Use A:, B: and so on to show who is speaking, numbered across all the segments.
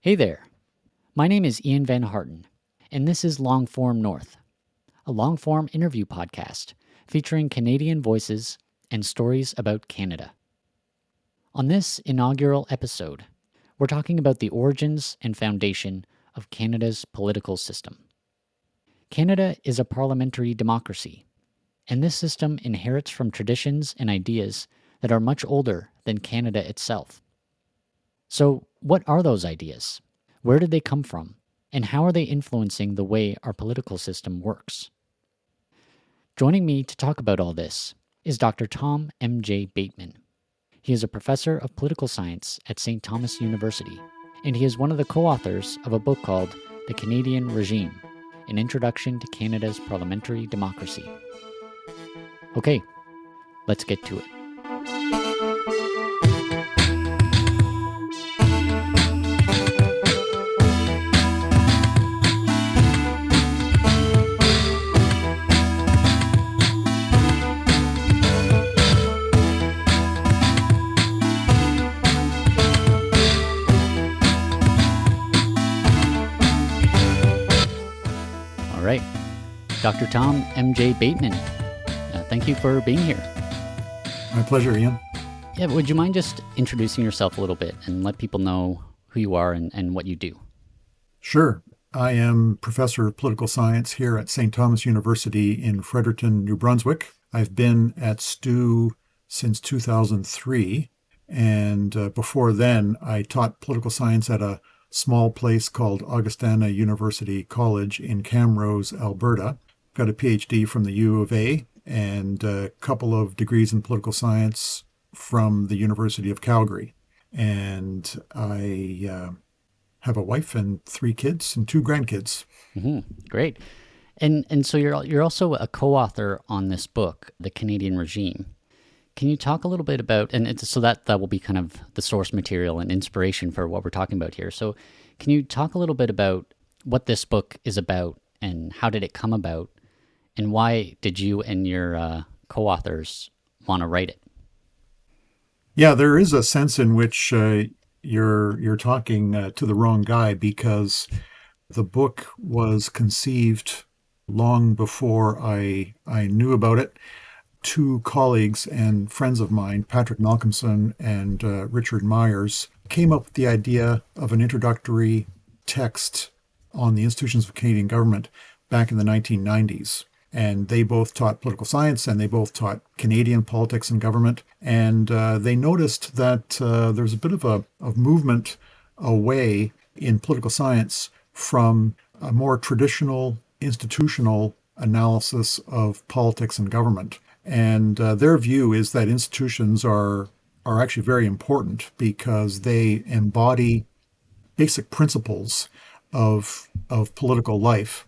A: Hey there, my name is Ian Van Harten, and this is Longform North, a long-form interview podcast featuring Canadian voices and stories about Canada. On this inaugural episode, we're talking about the origins and foundation of Canada's political system. Canada is a parliamentary democracy, and this system inherits from traditions and ideas that are much older than Canada itself. So, what are those ideas? Where did they come from? And how are they influencing the way our political system works? Joining me to talk about all this is Dr. Tom MJ Bateman. He is a professor of political science at St. Thomas University, and he is one of the co-authors of a book called The Canadian Regime, An Introduction to Canada's Parliamentary Democracy. Okay, let's get to it. All right, Dr. Tom MJ Bateman, thank you for being here.
B: My pleasure, Ian.
A: Yeah, would you mind just introducing yourself a little bit and let people know who you are and what you do?
B: Sure. I am professor of political science here at St. Thomas University in Fredericton, New Brunswick. I've been at STU since 2003, and before then, I taught political science at a small place called Augustana University College in Camrose, Alberta. Got a PhD from the U of A and a couple of degrees in political science from the University of Calgary. And I have a wife and 3 kids and 2 grandkids.
A: Great. And so you're also a co-author on this book, The Canadian Regime. Can you talk a little bit about, so that will be kind of the source material and inspiration for what we're talking about here. So can you talk a little bit about what this book is about and how did it come about and why did you and your co-authors want to write it?
B: Yeah, there is a sense in which you're talking to the wrong guy, because the book was conceived long before I knew about it. 2 colleagues and friends of mine, Patrick Malcolmson and Richard Myers, came up with the idea of an introductory text on the institutions of Canadian government back in the 1990s. And they both taught political science and they both taught Canadian politics and government. And they noticed that there's a bit of a movement away in political science from a more traditional institutional analysis of politics and government. And their view is that institutions are actually very important because they embody basic principles of political life,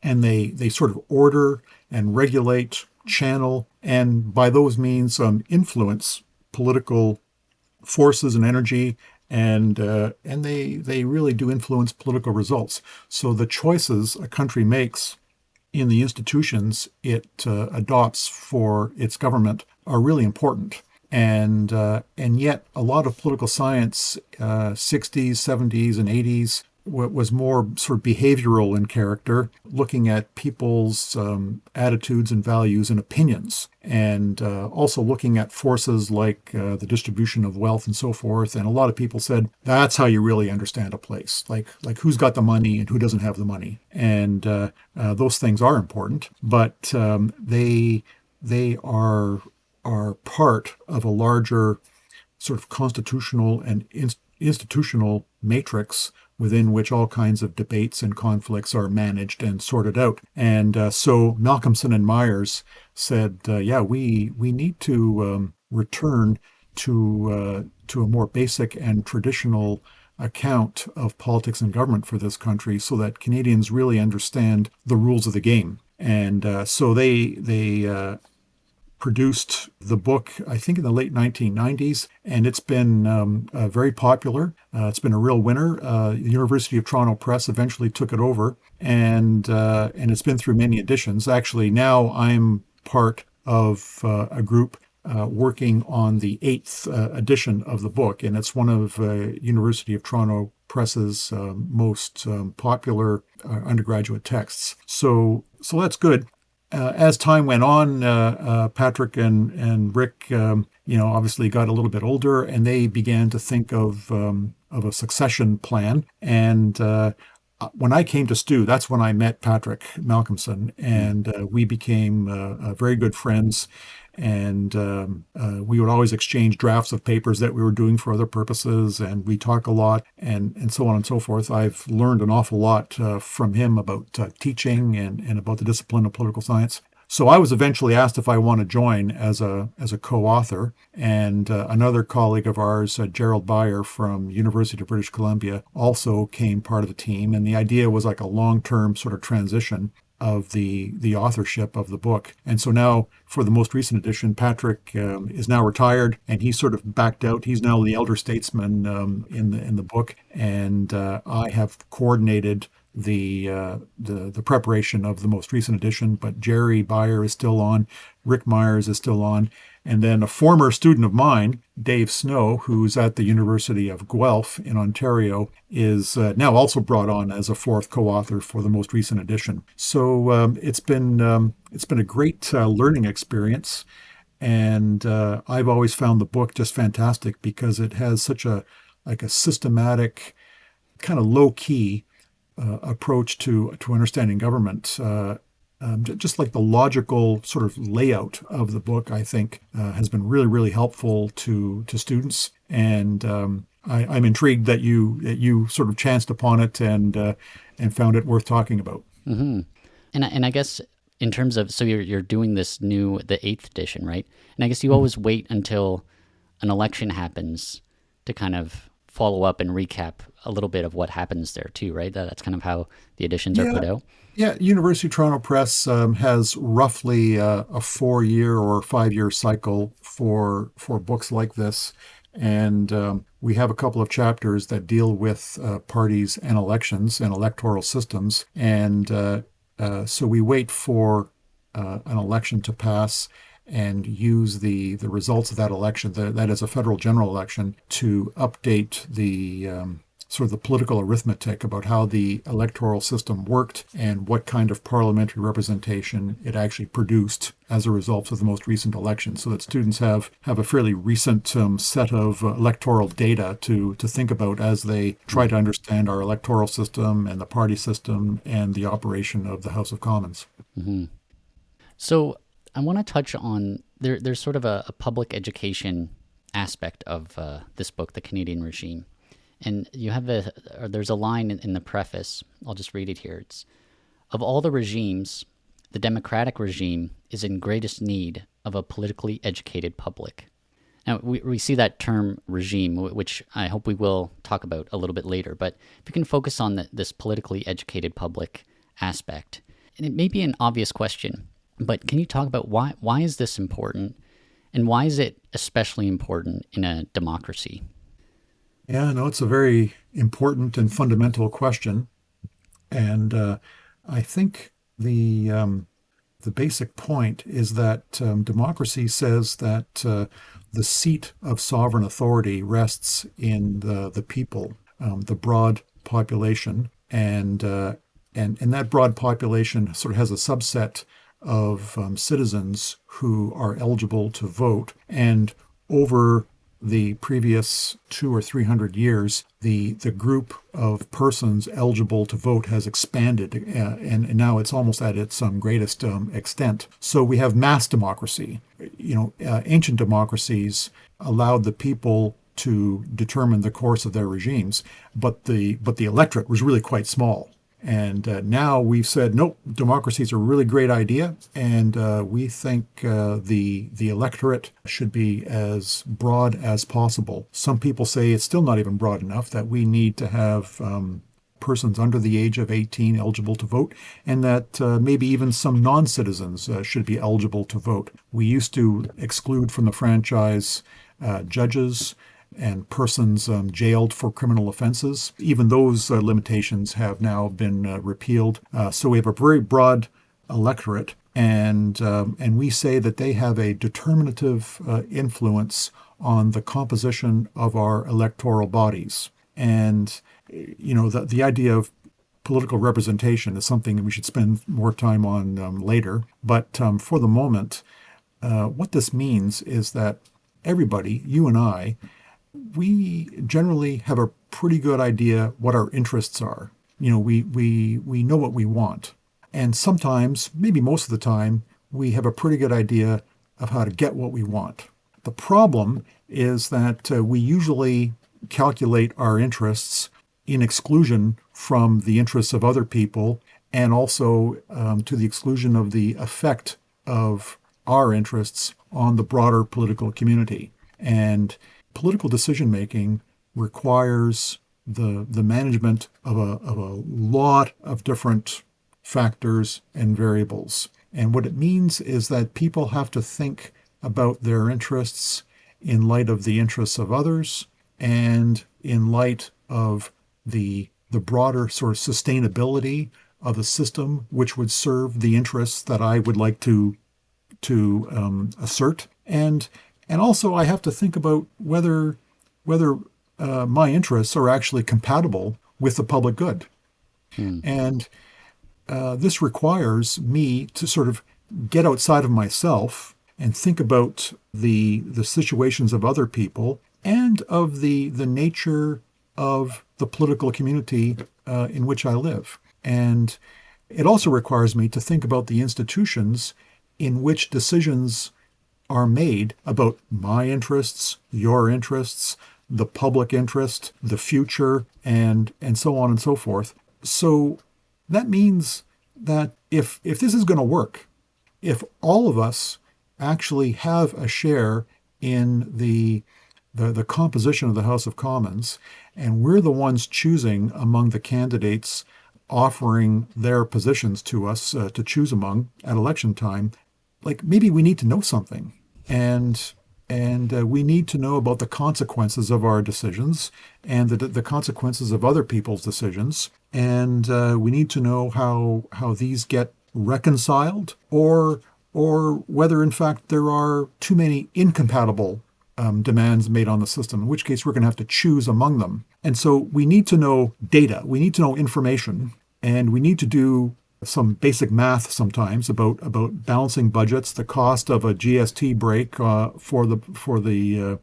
B: and they sort of order and regulate, channel, and by those means influence political forces and energy, and they really do influence political results. So the choices a country makes in the institutions it adopts for its government are really important. And yet a lot of political science, 60s, 70s, and 80s, was more sort of behavioral in character, looking at people's attitudes and values and opinions, and also looking at forces like the distribution of wealth and so forth. And a lot of people said, that's how you really understand a place, like who's got the money and who doesn't have the money. And those things are important, but they are part of a larger sort of constitutional and institutional matrix within which all kinds of debates and conflicts are managed and sorted out. And so Malcolmson and Myers said, we need to return to a more basic and traditional account of politics and government for this country so that Canadians really understand the rules of the game. And so they produced the book, I think, in the late 1990s, and it's been very popular. It's been a real winner. The University of Toronto Press eventually took it over, and it's been through many editions. Actually, now I'm part of a group working on the 8th edition of the book, and it's one of University of Toronto Press's most popular undergraduate texts. So that's good. As time went on, Patrick and Rick, obviously got a little bit older, and they began to think of a succession plan. And when I came to Stu, that's when I met Patrick Malcolmson,
A: Mm.
B: and we became very good friends. And we would always exchange drafts of papers that we were doing for other purposes, and we talk a lot, and so on and so forth. I've learned an awful lot from him about teaching and about the discipline of political science. So I was eventually asked if I want to join as a co-author, and another colleague of ours, Gerald Beyer from University of British Columbia, also came part of the team. And the idea was like a long-term sort of transition of the authorship of the book. And so now, for the most recent edition, Patrick is now retired, and he's sort of backed out. He's now the elder statesman in the book, and I have coordinated the preparation of the most recent edition. But Jerry Beyer is still on, Rick Myers is still on, and then a former student of mine, Dave Snow, who's at the University of Guelph in Ontario, is now also brought on as a fourth co-author for the most recent edition. So it's been a great learning experience, and I've always found the book just fantastic because it has such a like a systematic, kind of low key approach to understanding government. Just like the logical sort of layout of the book, I think has been really, really helpful to students. And I'm intrigued that you sort of chanced upon it and found it worth talking about.
A: Hmm. And I guess in terms of, so you're doing this new, the eighth edition, right? And I guess you
B: Mhm.
A: always wait until an election happens to kind of follow up and recap a little bit of what happens there too, right? That's kind of how the editions are
B: Yeah,
A: put out.
B: yeah. University of Toronto Press has roughly a 4 year or 5 year cycle for books like this, and we have a couple of chapters that deal with parties and elections and electoral systems, and so we wait for an election to pass and use the results of that election, that is a federal general election, to update the sort of the political arithmetic about how the electoral system worked and what kind of parliamentary representation it actually produced as a result of the most recent election, so that students have a fairly recent set of electoral data to think about as they try to understand our electoral system and the party system and the operation of the House of Commons.
A: Mm-hmm. So I want to touch on there's sort of a public education aspect of this book, The Canadian Regime. And you have or there's a line in the preface. I'll just read it here. It's, of all the regimes, the democratic regime is in greatest need of a politically educated public. Now, we see that term regime, which I hope we will talk about a little bit later. But if you can focus on this politically educated public aspect, and it may be an obvious question, but can you talk about why is this important, and why is it especially important in a democracy?
B: Yeah, no, it's a very important and fundamental question, and I think the basic point is that democracy says that the seat of sovereign authority rests in the people, the broad population, and that broad population sort of has a subset of citizens who are eligible to vote. And over the previous 200 or 300 years, the group of persons eligible to vote has expanded, and now it's almost at its greatest extent. So we have mass democracy. Ancient democracies allowed the people to determine the course of their regimes, but the electorate was really quite small. And now we've said, nope, democracy is a really great idea, and we think the electorate should be as broad as possible. Some people say it's still not even broad enough, that we need to have persons under the age of 18 eligible to vote, and that maybe even some non-citizens should be eligible to vote. We used to exclude from the franchise judges and persons jailed for criminal offenses. Even those limitations have now been repealed. So we have a very broad electorate, and we say that they have a determinative influence on the composition of our electoral bodies. And the idea of political representation is something that we should spend more time on later. But for the moment, what this means is that everybody, you and I, we generally have a pretty good idea what our interests are. We know what we want. And sometimes, maybe most of the time, we have a pretty good idea of how to get what we want. The problem is that we usually calculate our interests in exclusion from the interests of other people, and also to the exclusion of the effect of our interests on the broader political community. And political decision making requires the management of a lot of different factors and variables. And what it means is that people have to think about their interests in light of the interests of others and in light of the broader sort of sustainability of a system which would serve the interests that I would like to assert. And also I have to think about whether my interests are actually compatible with the public good.
A: Hmm.
B: And this requires me to sort of get outside of myself and think about the situations of other people and of the nature of the political community in which I live. And it also requires me to think about the institutions in which decisions are made about my interests, your interests, the public interest, the future, and so on and so forth. So that means that if this is going to work, if all of us actually have a share in the composition of the House of Commons, and we're the ones choosing among the candidates offering their positions to us to choose among at election time, like maybe we need to know something, and we need to know about the consequences of our decisions and the consequences of other people's decisions, and we need to know how these get reconciled, or whether in fact there are too many incompatible demands made on the system, in which case we're going to have to choose among them. And so we need to know data, we need to know information, and we need to do some basic math sometimes about balancing budgets, the cost of a GST break for the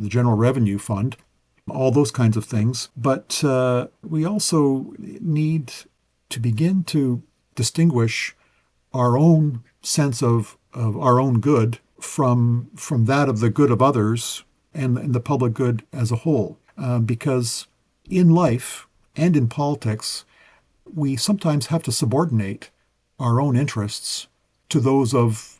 B: General Revenue Fund, all those kinds of things. But we also need to begin to distinguish our own sense of our own good from that of the good of others and the public good as a whole. Because in life and in politics, we sometimes have to subordinate our own interests to those of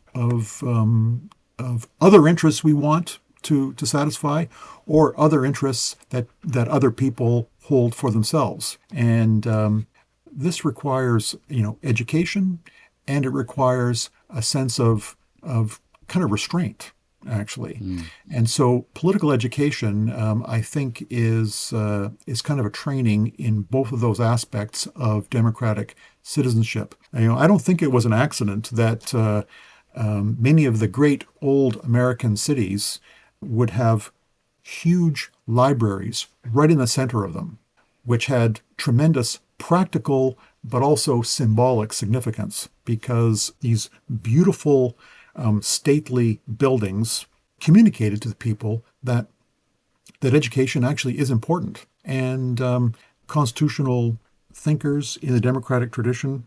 B: other interests we want to satisfy, or other interests that other people hold for themselves. And this requires education, and it requires a sense of kind of restraint, actually.
A: Hmm.
B: And so political education, I think, is kind of a training in both of those aspects of democratic citizenship. I don't think it was an accident that many of the great old American cities would have huge libraries right in the center of them, which had tremendous practical but also symbolic significance, because these beautiful, stately buildings communicated to the people that education actually is important. And constitutional thinkers in the democratic tradition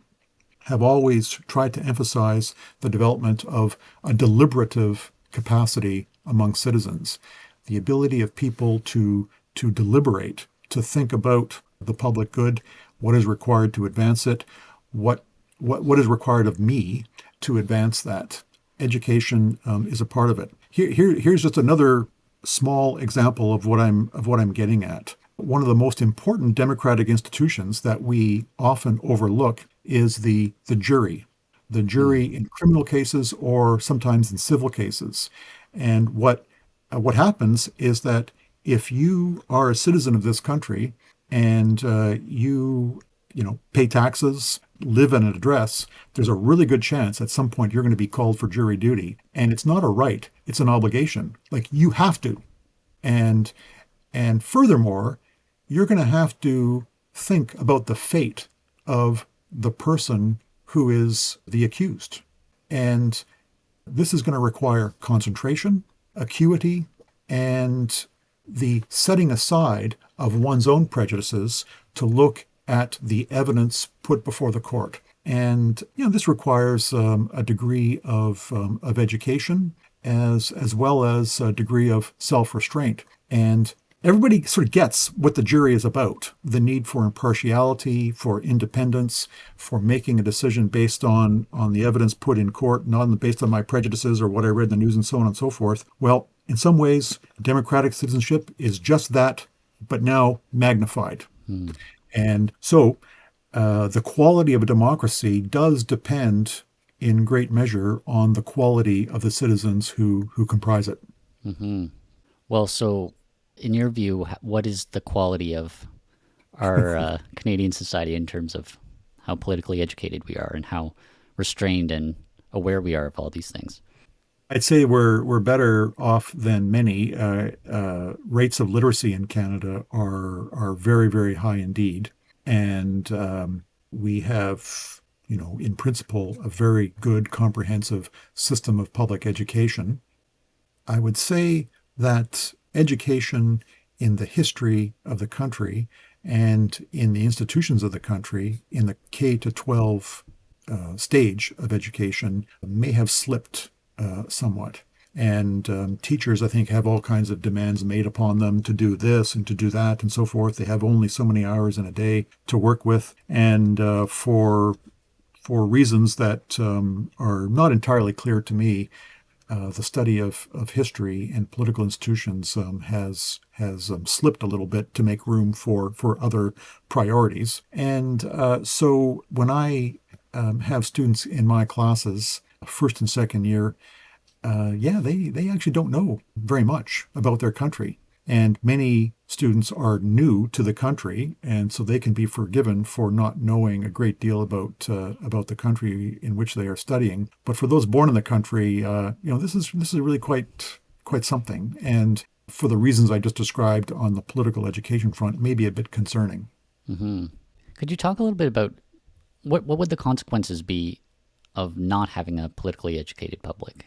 B: have always tried to emphasize the development of a deliberative capacity among citizens, the ability of people to deliberate, to think about the public good, what is required to advance it, what is required of me to advance that. Education is a part of it. Here's just another small example of what I'm getting at. One of the most important democratic institutions that we often overlook is the jury. The
A: Hmm.
B: jury in criminal cases, or sometimes in civil cases. And what happens is that if you are a citizen of this country, and you pay taxes, live in an address, there's a really good chance at some point you're going to be called for jury duty. And it's not a right, it's an obligation. Like, you have to. And and furthermore, you're going to have to think about the fate of the person who is the accused. And this is going to require concentration, acuity, and the setting aside of one's own prejudices to look at the evidence put before the court. And this requires a degree of education as well as a degree of self-restraint. And everybody sort of gets what the jury is about: the need for impartiality, for independence, for making a decision based on the evidence put in court, not based on my prejudices or what I read in the news and so on and so forth. Well, in some ways, democratic citizenship is just that, but now magnified.
A: Hmm.
B: And so the quality of a democracy does depend in great measure on the quality of the citizens who comprise it.
A: Hmm. Well, so in your view, what is the quality of our Canadian society in terms of how politically educated we are and how restrained and aware we are of all these things?
B: I'd say we're better off than many. Rates of literacy in Canada are very, very high indeed, and we have, in principle, a very good comprehensive system of public education. I would say that education in the history of the country and in the institutions of the country, in the K to 12 stage of education, may have slipped somewhat. And teachers, I think, have all kinds of demands made upon them to do this and to do that and so forth. They have only so many hours in a day to work with, and for reasons that are not entirely clear to me, the study of history and political institutions has slipped a little bit to make room for other priorities. And so when I have students in my classes, first and second year, yeah, they actually don't know very much about their country. And many students are new to the country, and so they can be forgiven for not knowing a great deal about the country in which they are studying. But for those born in the country, this is really quite something. And for the reasons I just described on the political education front, maybe a bit concerning.
A: Hmm. Could you talk a little bit about what would the consequences be of not having a politically educated public?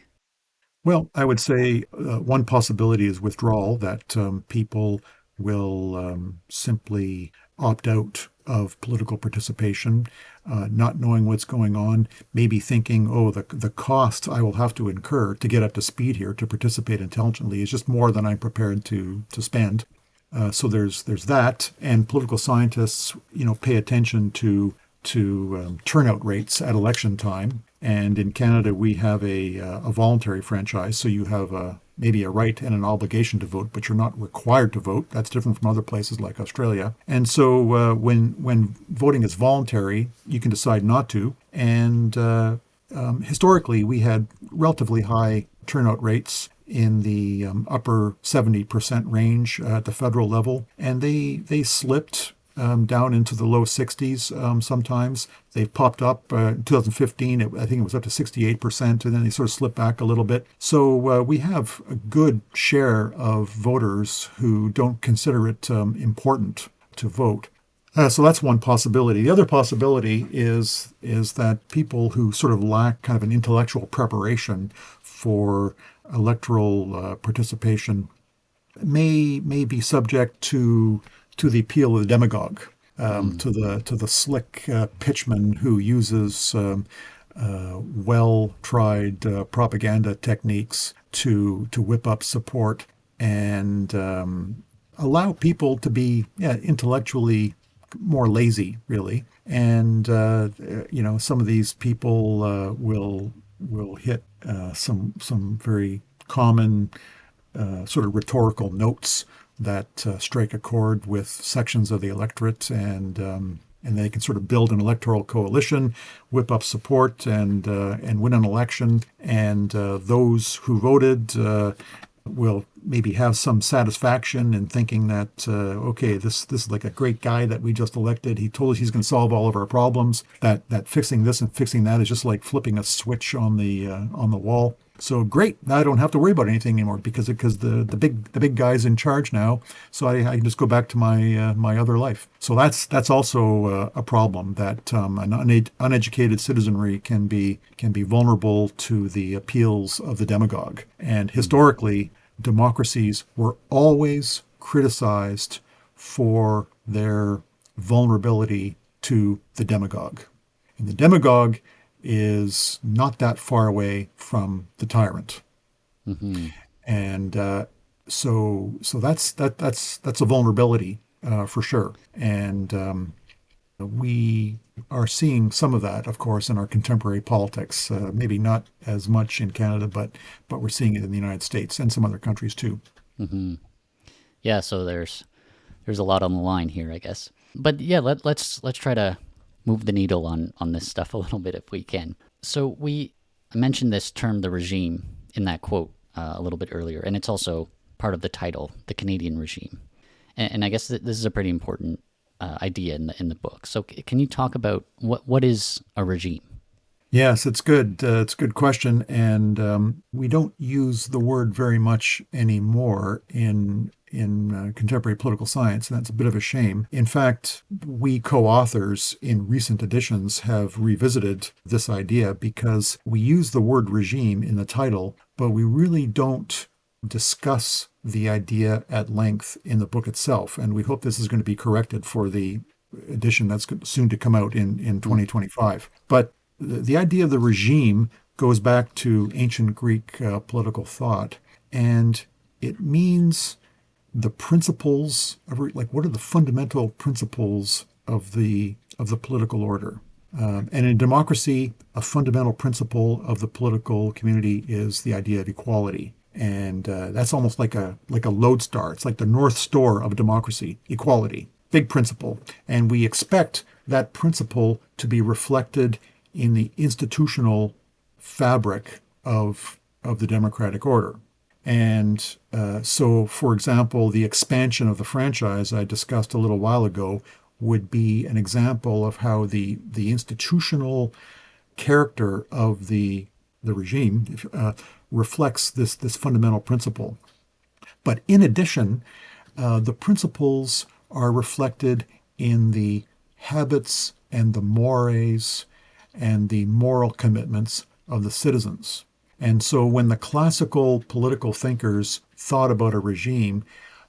B: Well, I would say one possibility is withdrawal, that people will simply opt out of political participation, not knowing what's going on, maybe thinking, oh, the cost I will have to incur to get up to speed here to participate intelligently is just more than I'm prepared to spend. So there's that, and political scientists, pay attention to turnout rates at election time. And in Canada, we have a voluntary franchise, so you have maybe a right and an obligation to vote, but you're not required to vote. That's different from other places like Australia. And so when voting is voluntary, you can decide not to. And historically, we had relatively high turnout rates in the upper 70% range at the federal level, and they slipped down into the low 60s sometimes. They've popped up in 2015. I think it was up to 68%, and then they sort of slipped back a little bit. So we have a good share of voters who don't consider it important to vote. So that's one possibility. The other possibility is that people who sort of lack kind of an intellectual preparation for electoral participation may be subject to the appeal of the demagogue,
A: Mm.
B: to the slick pitchman who uses well tried propaganda techniques to whip up support and allow people to be, intellectually more lazy, really. And some of these people will hit some very common sort of rhetorical notes that strike a chord with sections of the electorate, and they can sort of build an electoral coalition, whip up support, and win an election. And those who voted will maybe have some satisfaction in thinking that okay, this is like a great guy that we just elected. He told us he's going to solve all of our problems. That fixing this and fixing that is just like flipping a switch on the wall. So great, now I don't have to worry about anything anymore because the big guy's in charge now. So I can just go back to my other life. So that's also a problem that an uneducated citizenry can be vulnerable to the appeals of the demagogue. And
A: Mm.
B: historically, democracies were always criticized for their vulnerability to the demagogue. And the demagogue is not that far away from the tyrant.
A: Hmm.
B: And so that's a vulnerability for sure. And we are seeing some of that, of course, in our contemporary politics. Maybe not as much in Canada, but we're seeing it in the United States and some other countries too.
A: Hmm. Yeah, so there's a lot on the line here, I guess. But yeah, let's try to move the needle on this stuff a little bit if we can. So we mentioned this term, the regime, in that quote a little bit earlier, and it's also part of the title, the Canadian regime. And I guess this is a pretty important idea in the book. So can you talk about what is a regime?
B: Yes, it's good. It's a good question, and we don't use the word very much anymore in contemporary political science, and that's a bit of a shame. In fact, we co-authors in recent editions have revisited this idea because we use the word regime in the title, but we really don't discuss the idea at length in the book itself, and we hope this is going to be corrected for the edition that's soon to come out in
A: Mm.
B: 2025. But the idea of the regime goes back to ancient Greek political thought, and it means the principles of, like, what are the fundamental principles of the political order. And in democracy, a fundamental principle of the political community is the idea of equality. And that's almost like a lodestar. It's like the North Star of democracy, equality, big principle. And we expect that principle to be reflected in the institutional fabric of the democratic order. And so, for example, the expansion of the franchise I discussed a little while ago would be an example of how the institutional character of the regime reflects this fundamental principle. But in addition, the principles are reflected in the habits and the mores and the moral commitments of the citizens. And so when the classical political thinkers thought about a regime,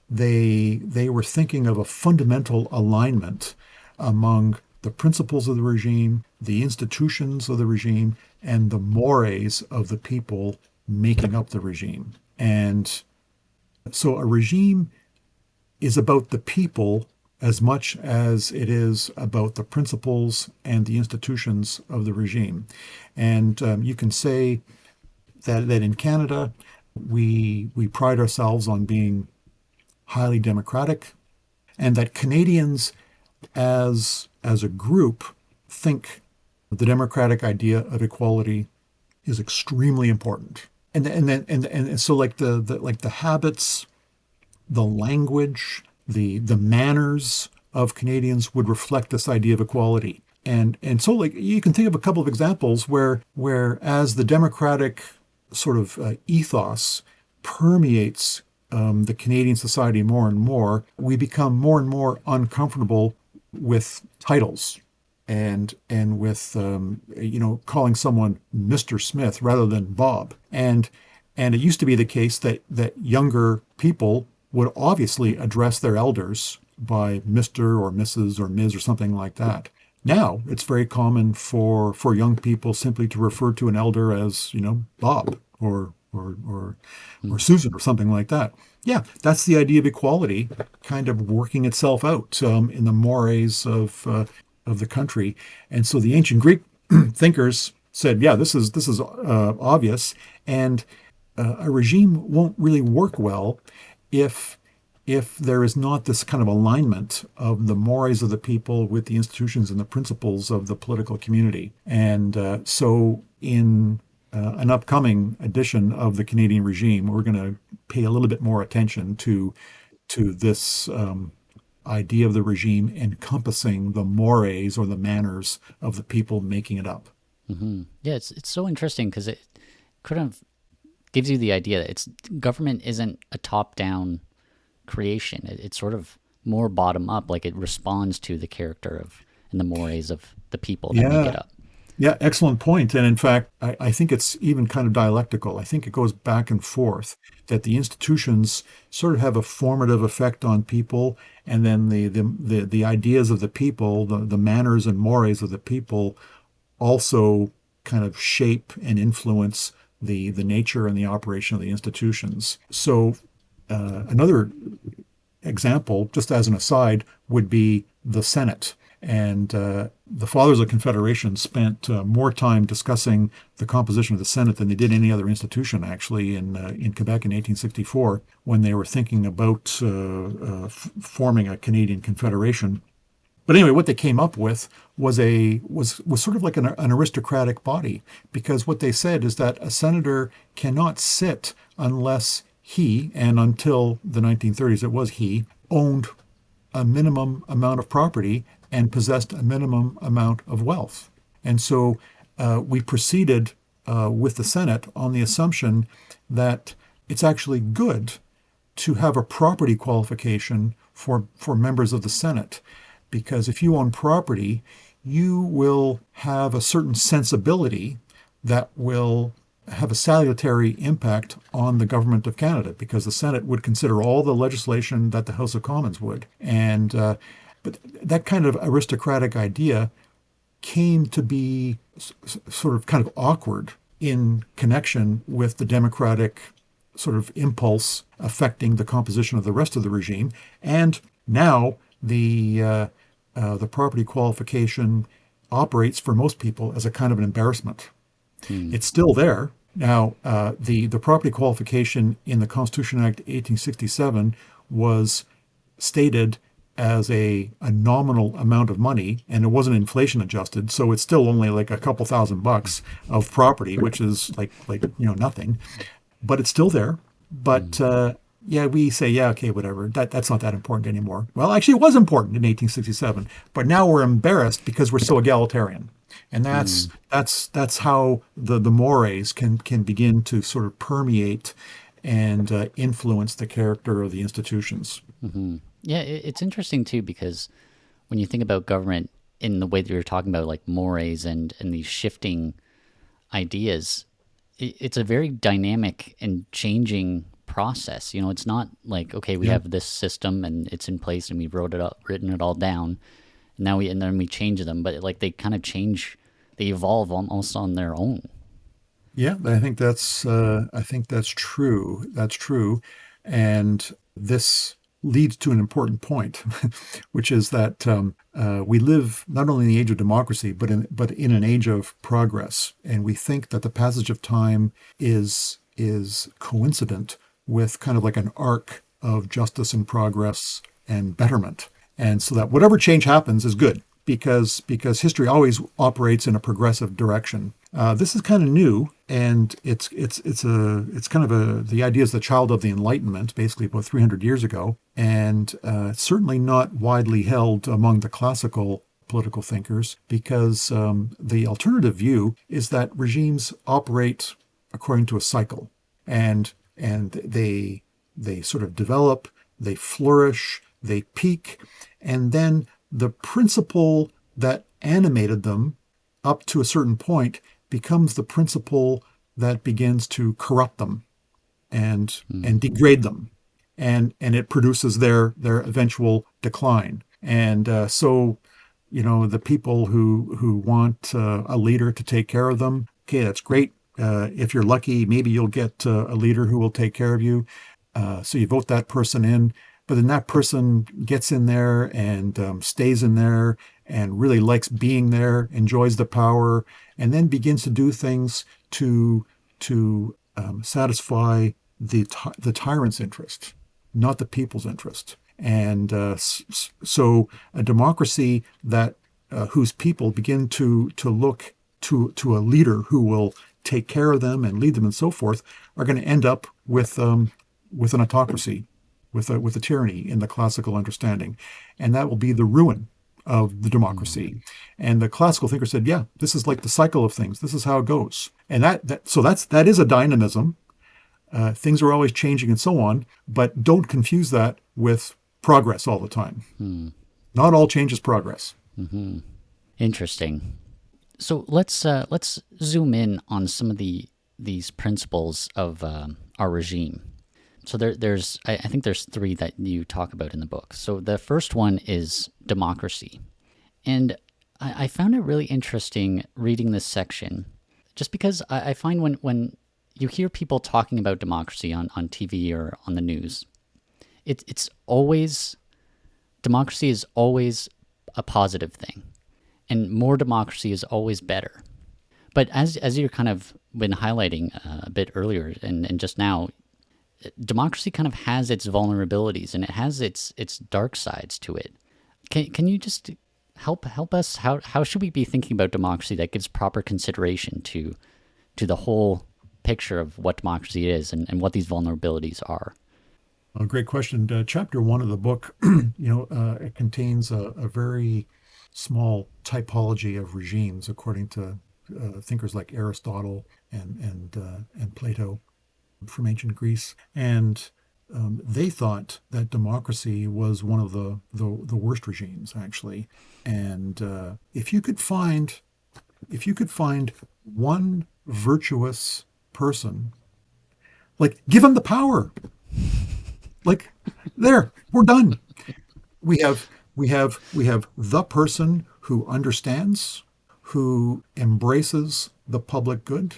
B: they were thinking of a fundamental alignment among the principles of the regime, the institutions of the regime, and the mores of the people making up the regime. And so a regime is about the people as much as it is about the principles and the institutions of the regime. And you can say that in Canada, we pride ourselves on being highly democratic, and that Canadians as a group think the democratic idea of equality is extremely important. And so like the habits, the language, the manners of Canadians would reflect this idea of equality. And so, like, you can think of a couple of examples where as the democratic sort of ethos permeates the Canadian society more and more, we become more and more uncomfortable with titles and with calling someone Mr. Smith rather than Bob. And it used to be the case that younger people would obviously address their elders by Mr. or Mrs. or Ms. or something like that. Now it's very common for young people simply to refer to an elder as, Bob or
A: Mm.
B: Susan or something like that. Yeah, that's the idea of equality kind of working itself out in the mores of the country. And so the ancient Greek thinkers said, yeah, this is obvious, and a regime won't really work well if there is not this kind of alignment of the mores of the people with the institutions and the principles of the political community. And so in an upcoming edition of the Canadian regime, we're going to pay a little bit more attention to this idea of the regime encompassing the mores or the manners of the people making it up.
A: Hmm. Yeah, it's so interesting because it couldn't have. gives you the idea that it's government isn't a top down creation. It's sort of more bottom up, like it responds to the character of and the mores of the people that make
B: Yeah,
A: it up.
B: yeah, excellent point. And in fact, I think it's even kind of dialectical. I think it goes back and forth that the institutions sort of have a formative effect on people, and then the ideas of the people, the manners and mores of the people also kind of shape and influence the nature and the operation of the institutions. So another example, just as an aside, would be the Senate. And the Fathers of Confederation spent more time discussing the composition of the Senate than they did any other institution, actually, in Quebec in 1864, when they were thinking about forming a Canadian Confederation. But anyway, what they came up with was sort of like an aristocratic body, because what they said is that a senator cannot sit unless he, and until the 1930s it was he, owned a minimum amount of property and possessed a minimum amount of wealth. And so we proceeded with the Senate on the assumption that it's actually good to have a property qualification for members of the Senate. Because if you own property, you will have a certain sensibility that will have a salutary impact on the government of Canada, because the Senate would consider all the legislation that the House of Commons would. And but that kind of aristocratic idea came to be sort of kind of awkward in connection with the democratic sort of impulse affecting the composition of the rest of the regime. And now the property qualification operates for most people as a kind of an embarrassment.
A: Hmm.
B: It's still there. Now, the property qualification in the Constitution Act 1867 was stated as a nominal amount of money, and it wasn't inflation adjusted, so it's still only like a couple $1,000 of property, which is like nothing, but it's still there. But yeah, we say, yeah, okay, whatever. That's not that important anymore. Well, actually, it was important in 1867, but now we're embarrassed because we're so egalitarian, and
A: Hmm.
B: that's how the mores can begin to sort of permeate and influence the character of the institutions.
A: Hmm. Yeah, it's interesting too because when you think about government in the way that you're talking about, like mores and these shifting ideas, it's a very dynamic and changing process. You know, it's not like okay, we
B: Yeah.
A: have this system and it's in place and we've written it all down, and then we change them. But like they kind of change, they evolve almost on their own.
B: Yeah, I think that's true. That's true, and this leads to an important point, which is that we live not only in the age of democracy, but in an age of progress, and we think that the passage of time is coincident with kind of like an arc of justice and progress and betterment, and so that whatever change happens is good because history always operates in a progressive direction. This is kind of new, and it's kind of the idea is the child of the Enlightenment, basically about 300 years ago, and it's certainly not widely held among the classical political thinkers, because the alternative view is that regimes operate according to a cycle, and they sort of develop, they flourish, they peak, and then the principle that animated them up to a certain point becomes the principle that begins to corrupt them and degrade them, and it produces their eventual decline. And so, the people who want a leader to take care of them, okay, that's great. If you're lucky, maybe you'll get a leader who will take care of you. So you vote that person in, but then that person gets in there and stays in there and really likes being there, enjoys the power, and then begins to do things to satisfy the tyrant's interest, not the people's interest. And so a democracy that whose people begin to look to a leader who will take care of them and lead them and so forth are going to end up with an autocracy, with a tyranny in the classical understanding, and that will be the ruin of the democracy. And the classical thinker said, "Yeah, this is like the cycle of things. This is how it goes." And that is a dynamism, Things are always changing and so on, but don't confuse that with progress all the time. Not all change is progress.
A: Interesting. So let's zoom in on some of these principles of our regime. So I think there's three that you talk about in the book. So the first one is democracy, and I found it really interesting reading this section, just because I find when you hear people talking about democracy on TV or on the news, it's always democracy is always a positive thing, and more democracy is always better. But as you're kind of been highlighting a bit earlier and just now, democracy kind of has its vulnerabilities and it has its dark sides to it. Can you just help us? How should we be thinking about democracy that gives proper consideration to the whole picture of what democracy is and what these vulnerabilities are?
B: A great question. Chapter one of the book, it contains a very small typology of regimes according to thinkers like Aristotle and Plato from ancient Greece, and they thought that democracy was one of the worst regimes actually. And if you could find one virtuous person, like give them the power, like there, we're done. We have the person who understands, who embraces the public good,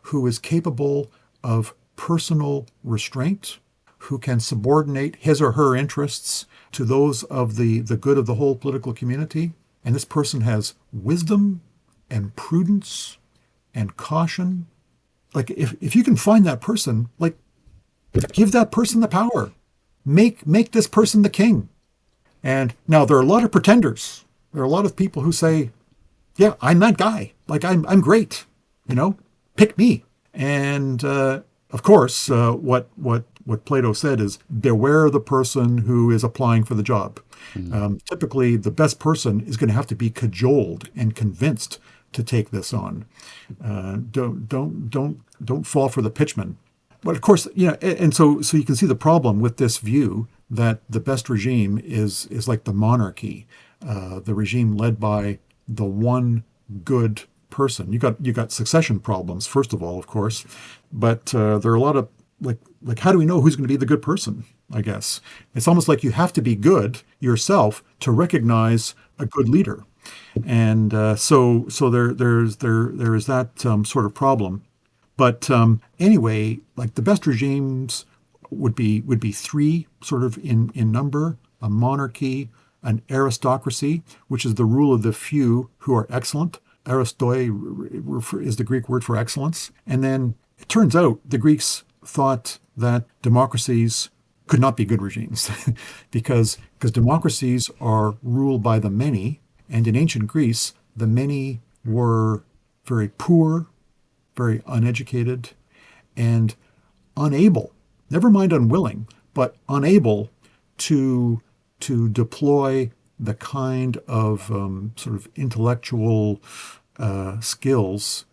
B: who is capable of personal restraint, who can subordinate his or her interests to those of the good of the whole political community. And this person has wisdom and prudence and caution. Like if you can find that person, like give that person the power. Make this person the king. And now there are a lot of pretenders. There are a lot of people who say, "Yeah, I'm that guy. Like I'm great. Pick me." And of course, what Plato said is, beware the person who is applying for the job. Typically, the best person is going to have to be cajoled and convinced to take this on. Don't fall for the pitchman. But of course, and so you can see the problem with this view that the best regime is like the monarchy, the regime led by the one good person. You got succession problems first of all, of course, but there are a lot of like how do we know who's going to be the good person? I guess it's almost like you have to be good yourself to recognize a good leader, and so there is that sort of problem. But anyway, like the best regimes would be three sort of in number: a monarchy, an aristocracy, which is the rule of the few who are excellent. Aristoi is the Greek word for excellence. And then it turns out the Greeks thought that democracies could not be good regimes because democracies are ruled by the many. And in ancient Greece, the many were very poor, very uneducated, and unable, never mind unwilling, but unable to deploy the kind of sort of intellectual skills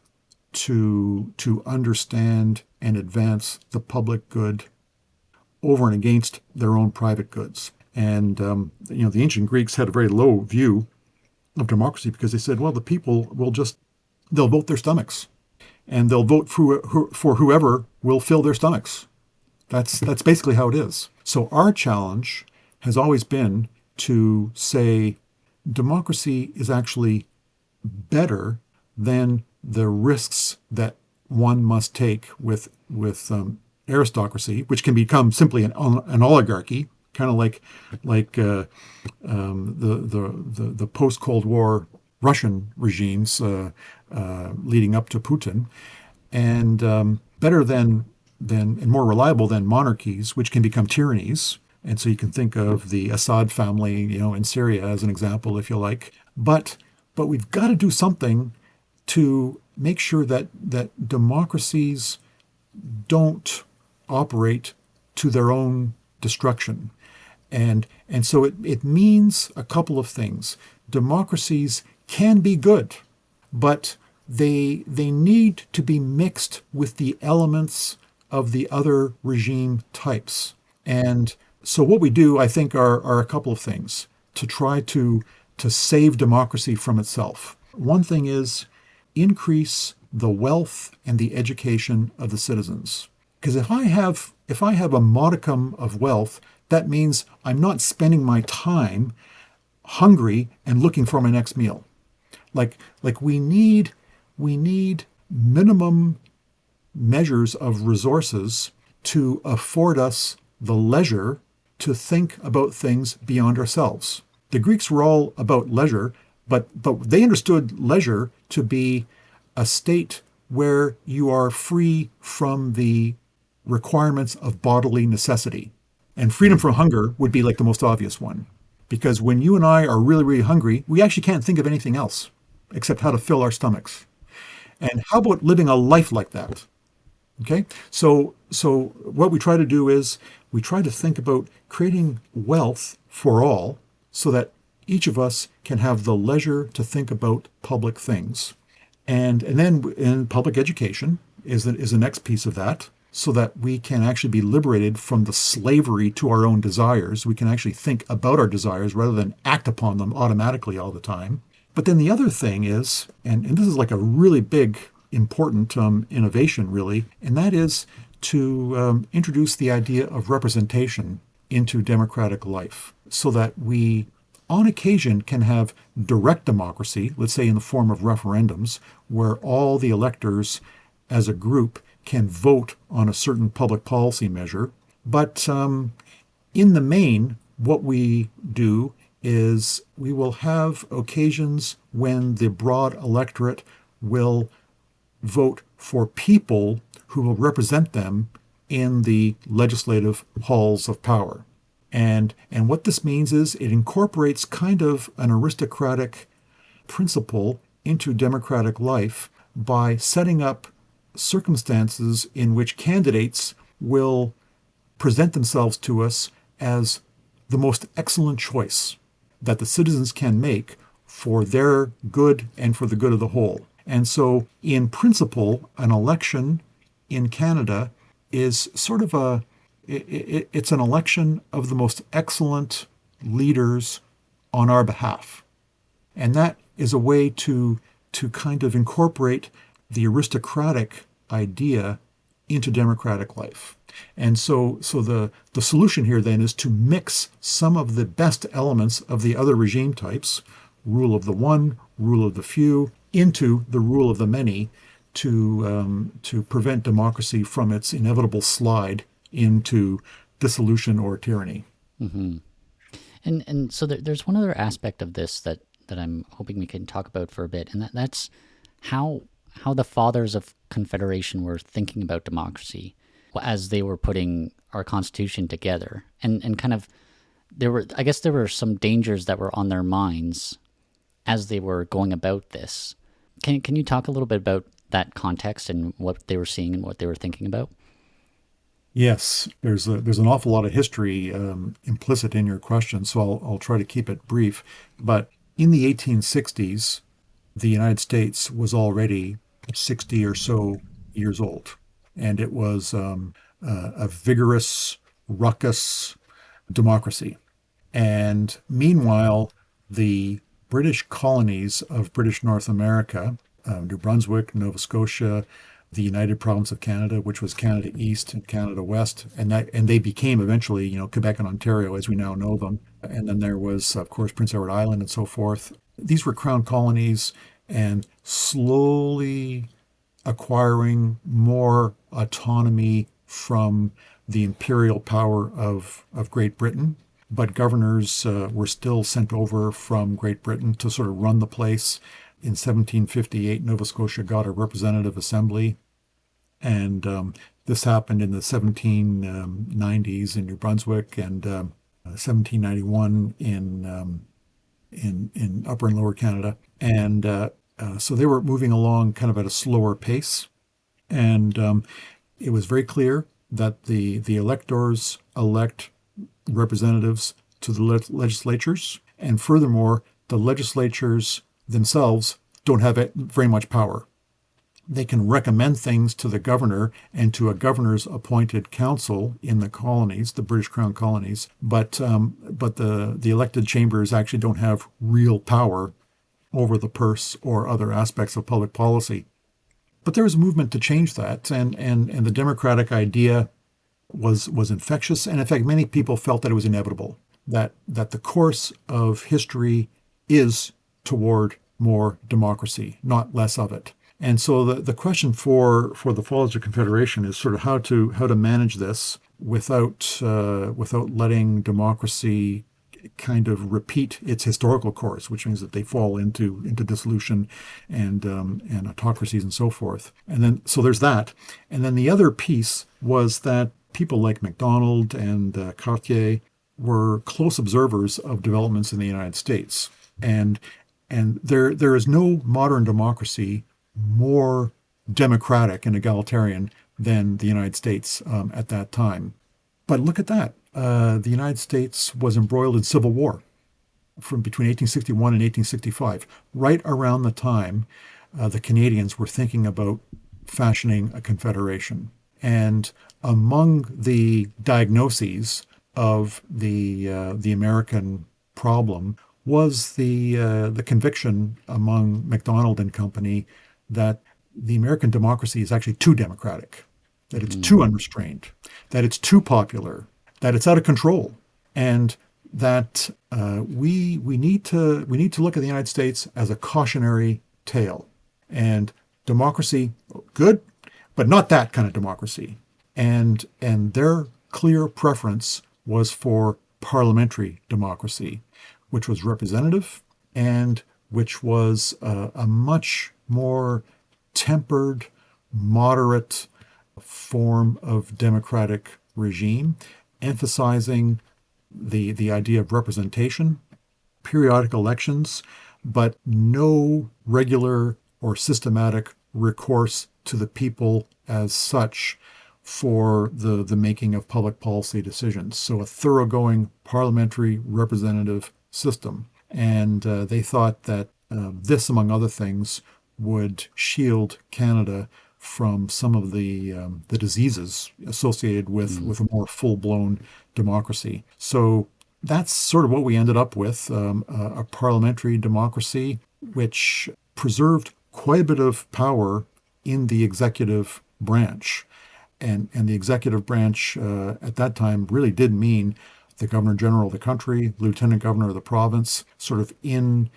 B: to understand and advance the public good over and against their own private goods. And the ancient Greeks had a very low view of democracy because they said, well, the people they'll vote their stomachs, and they'll vote for whoever will fill their stomachs. That's basically how it is. So our challenge has always been to say democracy is actually better than the risks that one must take with aristocracy, which can become simply an oligarchy, kind of like the post Cold War Russian regimes leading up to Putin, and better than and more reliable than monarchies, which can become tyrannies. And so you can think of the Assad family, in Syria as an example, if you like. But we've got to do something to make sure that democracies don't operate to their own destruction. And so it means a couple of things. Democracies can be good, but they need to be mixed with the elements of the other regime types. And so what we do, I think, are a couple of things to try to save democracy from itself. One thing is increase the wealth and the education of the citizens. Because if I have a modicum of wealth, that means I'm not spending my time hungry and looking for my next meal. Like we need minimum measures of resources to afford us the leisure to think about things beyond ourselves. The Greeks were all about leisure, but they understood leisure to be a state where you are free from the requirements of bodily necessity. And freedom from hunger would be like the most obvious one. Because when you and I are really, really hungry, we actually can't think of anything else except how to fill our stomachs. And how about living a life like that? Okay, so what we try to do is we try to think about creating wealth for all, so that each of us can have the leisure to think about public things, and then in public education is the next piece of that, so that we can actually be liberated from the slavery to our own desires. We can actually think about our desires rather than act upon them automatically all the time. But then the other thing is, and this is like a really big, important innovation, really, and that is to introduce the idea of representation into democratic life, so that we, on occasion, can have direct democracy, let's say in the form of referendums, where all the electors as a group can vote on a certain public policy measure. But in the main, what we do is we will have occasions when the broad electorate will vote for people who will represent them in the legislative halls of power. And what this means is it incorporates kind of an aristocratic principle into democratic life by setting up circumstances in which candidates will present themselves to us as the most excellent choice that the citizens can make for their good and for the good of the whole. And so, in principle, an election in Canada is sort of it's an election of the most excellent leaders on our behalf. And that is a way to kind of incorporate the aristocratic idea into democratic life. And so the solution here then is to mix some of the best elements of the other regime types, rule of the one, rule of the few, into the rule of the many, to prevent democracy from its inevitable slide into dissolution or tyranny.
A: Hmm. And so there's one other aspect of this that I'm hoping we can talk about for a bit, and that's how the fathers of Confederation were thinking about democracy as they were putting our Constitution together, and kind of there were some dangers that were on their minds as they were going about this. Can you talk a little bit about that context and what they were seeing and what they were thinking about?
B: Yes, there's an awful lot of history implicit in your question, so I'll try to keep it brief. But in the 1860s, the United States was already 60 or so years old, and it was a vigorous, ruckus democracy. And meanwhile, the British colonies of British North America, New Brunswick, Nova Scotia, the United Province of Canada, which was Canada East and Canada West, and they became eventually, Quebec and Ontario as we now know them. And then there was, of course, Prince Edward Island and so forth. These were crown colonies, and slowly acquiring more autonomy from the imperial power of Great Britain. But governors were still sent over from Great Britain to sort of run the place. In 1758, Nova Scotia got a representative assembly, and this happened in the 1790s in New Brunswick, and 1791 in Upper and Lower Canada. And so they were moving along kind of at a slower pace. And it was very clear that the electors elect representatives to the legislatures. And furthermore, the legislatures themselves don't have very much power. They can recommend things to the governor and to a governor's appointed council in the colonies, the British Crown colonies. But the elected chambers actually don't have real power over the purse or other aspects of public policy. But there was a movement to change that, and the democratic idea was infectious, and in fact, many people felt that it was inevitable, that the course of history is toward more democracy, not less of it. And so the question for the Fall of the Confederation is sort of how to manage this without letting democracy kind of repeat its historical course, which means that they fall into dissolution and autocracies and so forth. And then so there's that. And then the other piece was that people like MacDonald and Cartier were close observers of developments in the United States, and there is no modern democracy more democratic and egalitarian than the United States at that time. But look at that. The United States was embroiled in civil war from between 1861 and 1865, right around the time the Canadians were thinking about fashioning a confederation. And among the diagnoses of the American problem was the conviction among MacDonald and Company that the American democracy is actually too democratic, that it's too unrestrained, that it's too popular, that it's out of control, and that we need to look at the United States as a cautionary tale. And democracy, good, but not that kind of democracy. And their clear preference was for parliamentary democracy, which was representative and which was a much more tempered, moderate form of democratic regime, emphasizing the idea of representation, periodic elections, but no regular or systematic recourse to the people as such for the making of public policy decisions. So a thoroughgoing parliamentary representative system. And they thought that this, among other things, would shield Canada from some of the diseases associated with a more full-blown democracy. So that's sort of what we ended up with, a parliamentary democracy, which preserved quite a bit of power in the executive branch. And the executive branch at that time really did mean the governor general of the country, lieutenant governor of the province, sort of in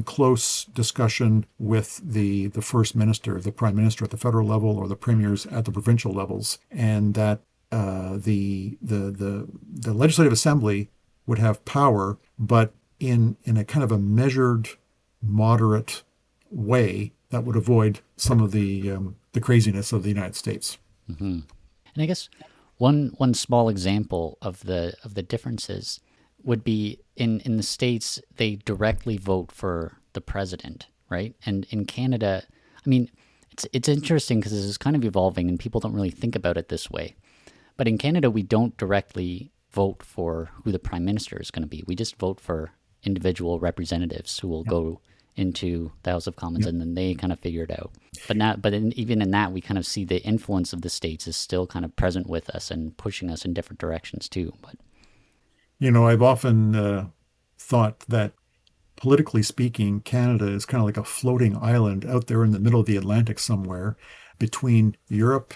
B: close discussion with the first minister, the prime minister at the federal level, or the premiers at the provincial levels, and that the legislative assembly would have power, but in a kind of a measured, moderate way that would avoid some of the craziness of the United States.
A: And I guess one small example of the differences would be in the States, they directly vote for the president, right? And in Canada, I mean, it's interesting because this is kind of evolving and people don't really think about it this way. But in Canada, we don't directly vote for who the prime minister is going to be. We just vote for individual representatives who will go into the House of Commons, and then they kind of figure it out. Even in that, we kind of see the influence of the states is still kind of present with us and pushing us in different directions too. But
B: I've often thought that politically speaking, Canada is kind of like a floating island out there in the middle of the Atlantic somewhere between Europe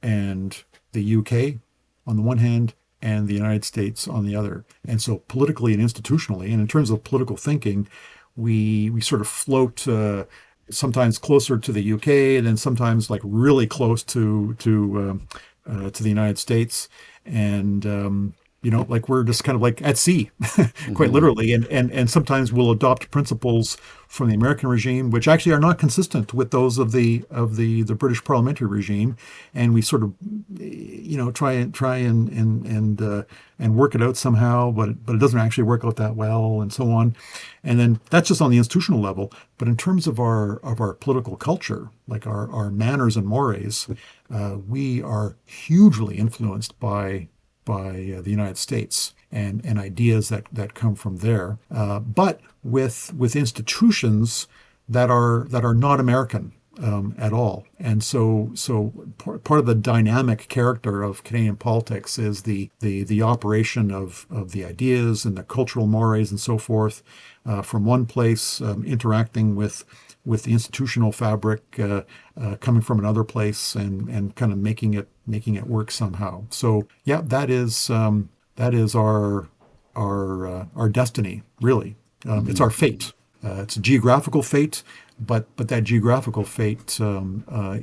B: and the UK on the one hand and the United States on the other. And so politically and institutionally, and in terms of political thinking, we sort of float sometimes closer to the UK and then sometimes like really close to the United States. And like we're just kind of like at sea, quite literally. And sometimes we'll adopt principles from the American regime, which actually are not consistent with those of the British parliamentary regime. And we sort of, try and work it out somehow, but it doesn't actually work out that well, and so on. And then that's just on the institutional level. But in terms of our political culture, like our manners and mores, we are hugely influenced by the United States and ideas that come from there, but with institutions that are not American. at all. And so part of the dynamic character of Canadian politics is the operation of the ideas and the cultural mores and so forth from one place, interacting with the institutional fabric coming from another place, and kind of making it work somehow. So yeah, that is our destiny, really. It's
A: Hmm.
B: our fate. It's a geographical fate, but that geographical fate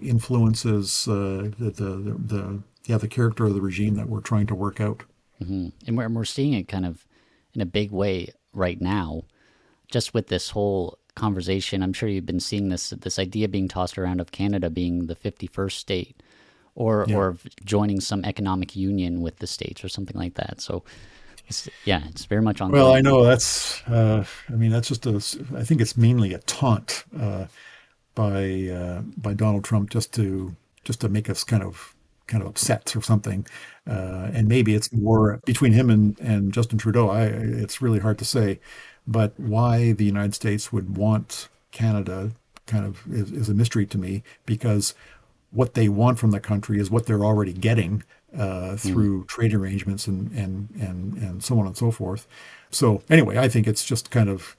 B: influences the character of the regime that we're trying to work out.
A: Hmm. And we're seeing it kind of in a big way right now, just with this whole conversation. I'm sure you've been seeing this idea being tossed around of Canada being the 51st state,
B: Yeah.
A: or of joining some economic union with the states or something like that. So yeah, it's very much
B: Well, I
A: ongoing.
B: know that's. I mean, that's just a. I think it's mainly a taunt by Donald Trump just to make us kind of upset or something. And maybe it's more between him and Justin Trudeau. It's really hard to say, but why the United States would want Canada kind of is a mystery to me, because what they want from the country is what they're already getting
A: Mm.
B: through trade arrangements and so on and so forth. So anyway, I think it's just kind of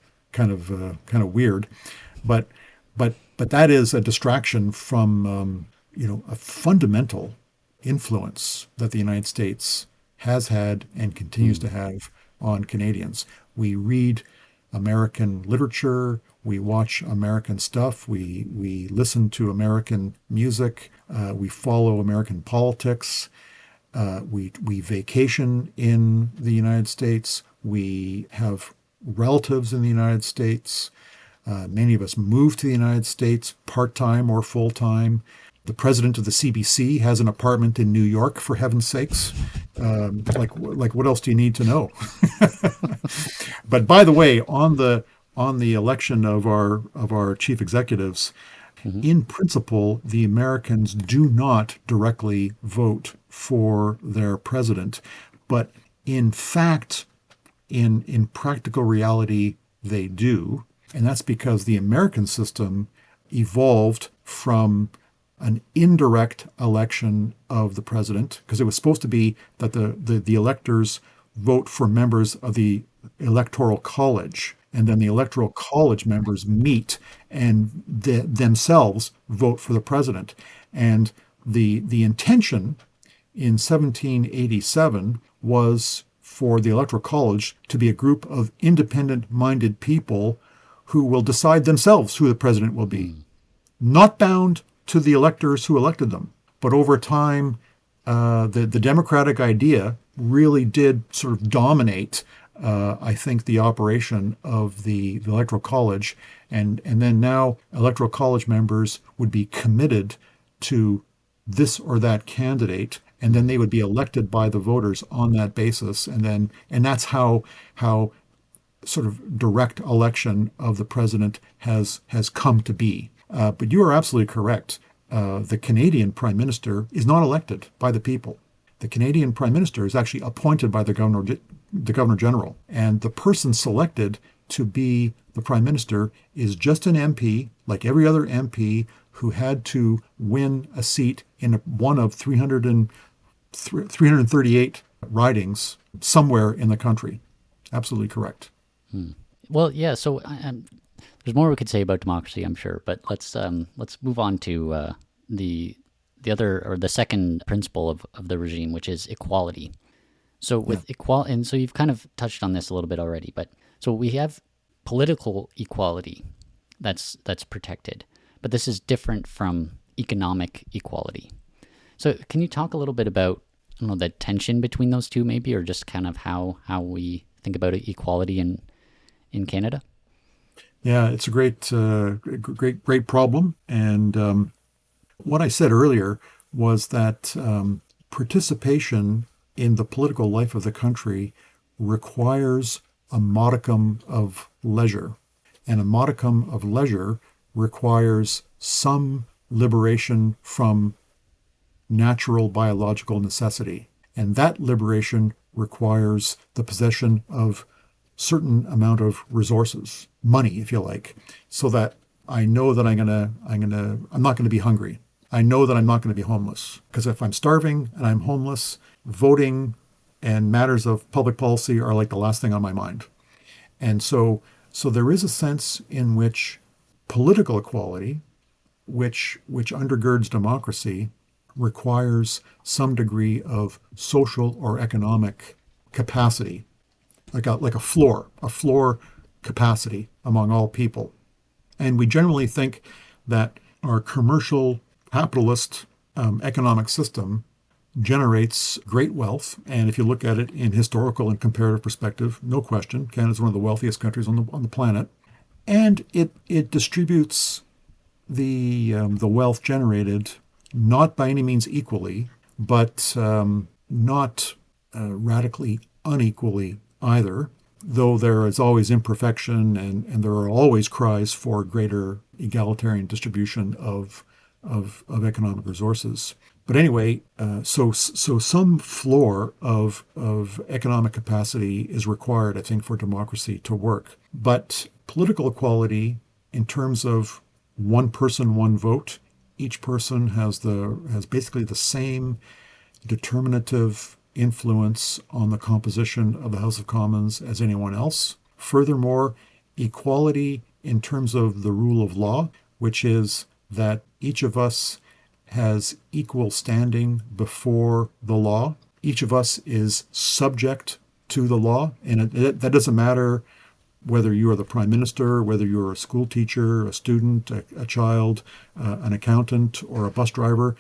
B: weird, but but that is a distraction from a fundamental influence that the United States has had and continues
A: Mm.
B: to have on Canadians. We read American literature, we watch American stuff, we listen to American music, we follow American politics, we vacation in the United States, we have relatives in the United States. Many of us move to the United States part-time or full-time. The president of the CBC has an apartment in New York, for heaven's sakes. Like what else do you need to know? But by the way, on the election of our chief executives,
A: Hmm.
B: in principle, the Americans do not directly vote for their president, but in fact, in practical reality, they do. And that's because the American system evolved from an indirect election of the president, because it was supposed to be that the electors vote for members of the electoral college, and then the electoral college members meet and themselves vote for the president. And the intention in 1787 was for the Electoral College to be a group of independent minded people who will decide themselves who the president will be,
A: Mm.
B: not bound to the electors who elected them. But over time, the democratic idea really did sort of dominate, I think, the operation of the Electoral College. And then now Electoral College members would be committed to this or that candidate, and then
A: Mm.
B: they would be elected by the voters on that basis. And that's how sort of direct election of the president has come to be. But you are absolutely correct. The Canadian Prime Minister is not elected by the people. The Canadian Prime Minister is actually appointed by the Governor General, and the person selected to be the Prime Minister is just an MP, like every other MP who had to win a seat in one of 338 ridings somewhere in the country. Absolutely correct.
A: Mm. Well, yeah. So there's more we could say about democracy, I'm sure, but let's move on to the the other, or the second principle of the regime, which is equality. So
B: Yeah.
A: with equal, and so you've kind of touched on this a little bit already, but so we have political equality that's protected, but this is different from economic equality. So can you talk a little bit about, I don't know, the tension between those two, maybe, or just kind of how we think about equality in Canada?
B: Yeah, it's a great problem. And what I said earlier was that participation in the political life of the country requires a modicum of leisure. And a modicum of leisure requires some liberation from natural biological necessity. And that liberation requires the possession of certain amount of resources, money, if you like, so that I know that I'm not gonna be hungry. I know that I'm not going to be homeless because if I'm starving and I'm homeless, voting and matters of public policy are like the last thing on my mind. And so there is a sense in which political equality, which undergirds democracy, requires some degree of social or economic capacity, like a floor capacity among all people. And we generally think that our commercial capitalist economic system generates great wealth. And if you look at it in historical and comparative perspective, no question, Canada is one of the wealthiest countries on the planet. And it distributes the wealth generated not by any means equally, but not radically unequally either, though there is always imperfection and there are always cries for greater egalitarian distribution of economic resources. But anyway, so some floor of economic capacity is required, I think, for democracy to work. But political equality, in terms of one person, one vote, each person has basically the same determinative influence on the composition of the House of Commons as anyone else. Furthermore, equality in terms of the rule of law, which is that each of us has equal standing before the law. Each of us is subject to the law, and that doesn't matter whether you are the prime minister, whether you're a school teacher, a student, a child, an accountant, or a bus driver.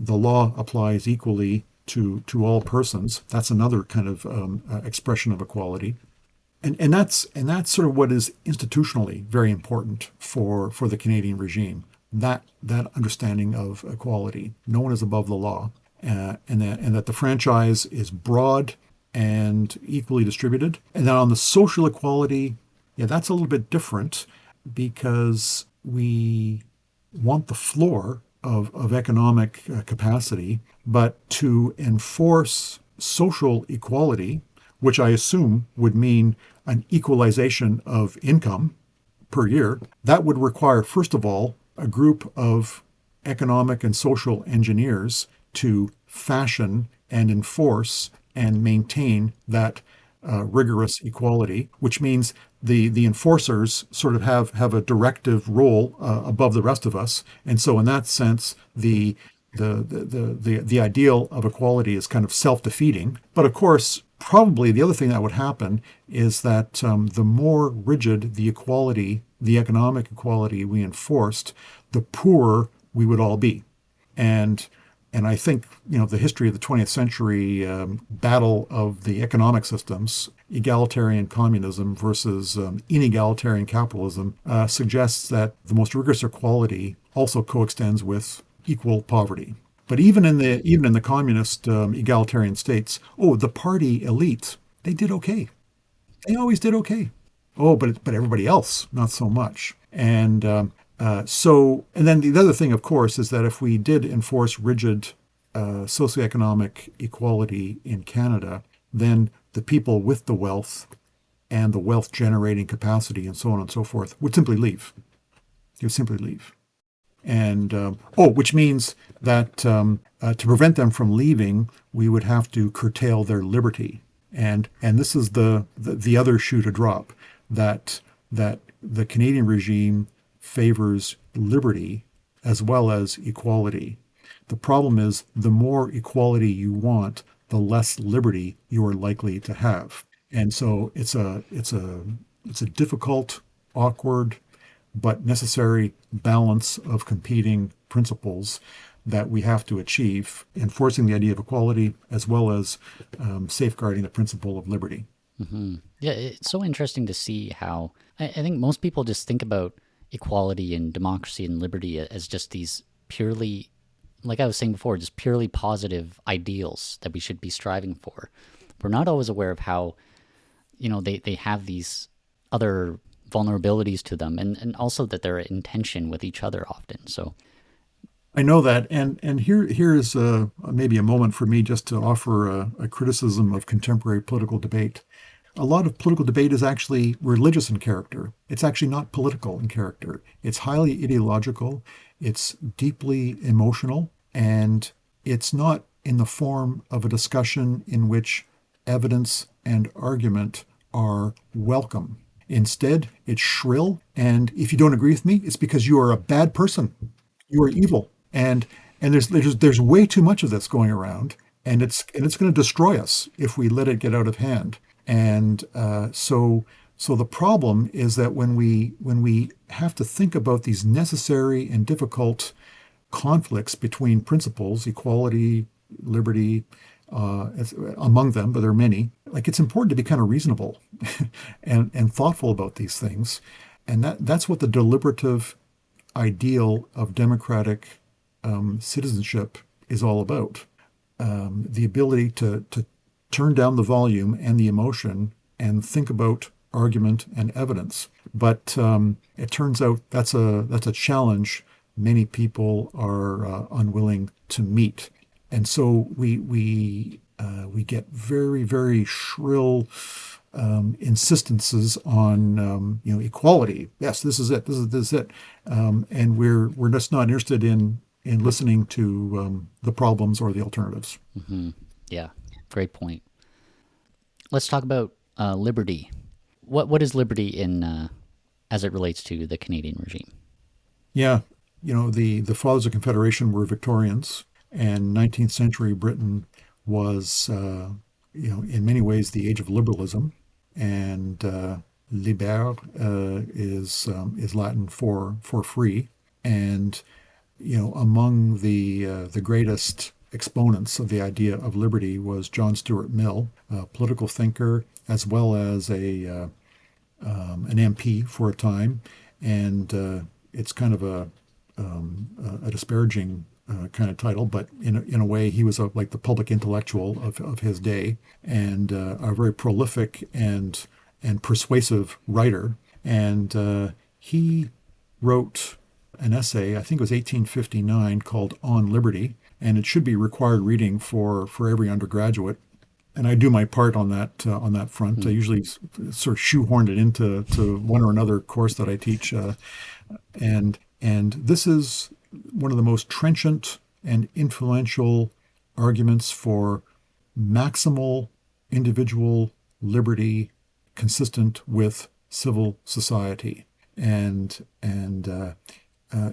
B: The law applies equally to all persons. That's another kind of expression of equality. And that's sort of what is institutionally very important for the Canadian regime. That understanding of equality. No one is above the law, and that the franchise is broad and equally distributed. And then on the social equality, yeah, that's a little bit different because we want the floor of economic capacity, but to enforce social equality, which I assume would mean an equalization of income per year, that would require, first of all, a group of economic and social engineers to fashion and enforce and maintain that rigorous equality, which means the enforcers sort of have a directive role above the rest of us. And so, in that sense, the ideal of equality is kind of self-defeating. But of course, probably the other thing that would happen is that the more rigid the equality, the economic equality we enforced, the poorer we would all be. And and I think the history of the 20th century battle of the economic systems, egalitarian communism versus inegalitarian capitalism, suggests that the most rigorous equality also coextends with equal poverty. But even in the communist egalitarian states, the party elite, they did okay. They always did okay. But everybody else not so much. And then the other thing, of course, is that if we did enforce rigid socioeconomic equality in Canada, then the people with the wealth and the wealth generating capacity and so on and so forth would simply leave. They would simply leave. And which means that to prevent them from leaving, we would have to curtail their liberty. And this is the other shoe to drop, that the Canadian regime favors liberty as well as equality. The problem is the more equality you want, the less liberty you are likely to have. And so it's a difficult, awkward, but necessary balance of competing principles that we have to achieve, enforcing the idea of equality as well as safeguarding the principle of liberty.
A: Yeah, it's so interesting to see how I think most people just think about equality and democracy and liberty as just these purely, like I was saying before, just purely positive ideals that we should be striving for. We're not always aware of how, they have these other vulnerabilities to them, and also that they're in tension with each other often. So,
B: I know that, and here is maybe a moment for me just to offer a criticism of contemporary political debate. a lot of political debate is actually religious in character. It's actually not political in character. It's highly ideological, it's deeply emotional, and it's not in the form of a discussion in which evidence and argument are welcome. Instead, it's shrill, and if you don't agree with me, it's because you are a bad person. You are evil, and there's way too much of this going around, and it's going to destroy us if we let it get out of hand. And so the problem is that when we have to think about these necessary and difficult conflicts between principles, equality, liberty, among them, but there are many. Like it's important to be kind of reasonable and thoughtful about these things, and that's what the deliberative ideal of democratic citizenship is all about. The ability to turn down the volume and the emotion and think about argument and evidence. But it turns out that's a challenge many people are unwilling to meet, and so we get very very shrill insistences on equality. Yes, this is it. This is it, and we're just not interested in listening to the problems or the alternatives.
A: Yeah, great point. Let's talk about liberty. What is liberty in as it relates to the Canadian regime?
B: Yeah, the fathers of Confederation were Victorians, and 19th century Britain was, in many ways, the age of liberalism, and liber is Latin for free, and among the greatest exponents of the idea of liberty was John Stuart Mill, a political thinker as well as an MP for a time, and it's kind of a disparaging kind of title, but in a way he was like the public intellectual of his day, and a very prolific and persuasive writer, and he wrote an essay, I think it was 1859, called On Liberty, and it should be required reading for every undergraduate. And I do my part on that front. I usually sort of shoehorn it into one or another course that I teach, and this is one of the most trenchant and influential arguments for maximal individual liberty consistent with civil society. And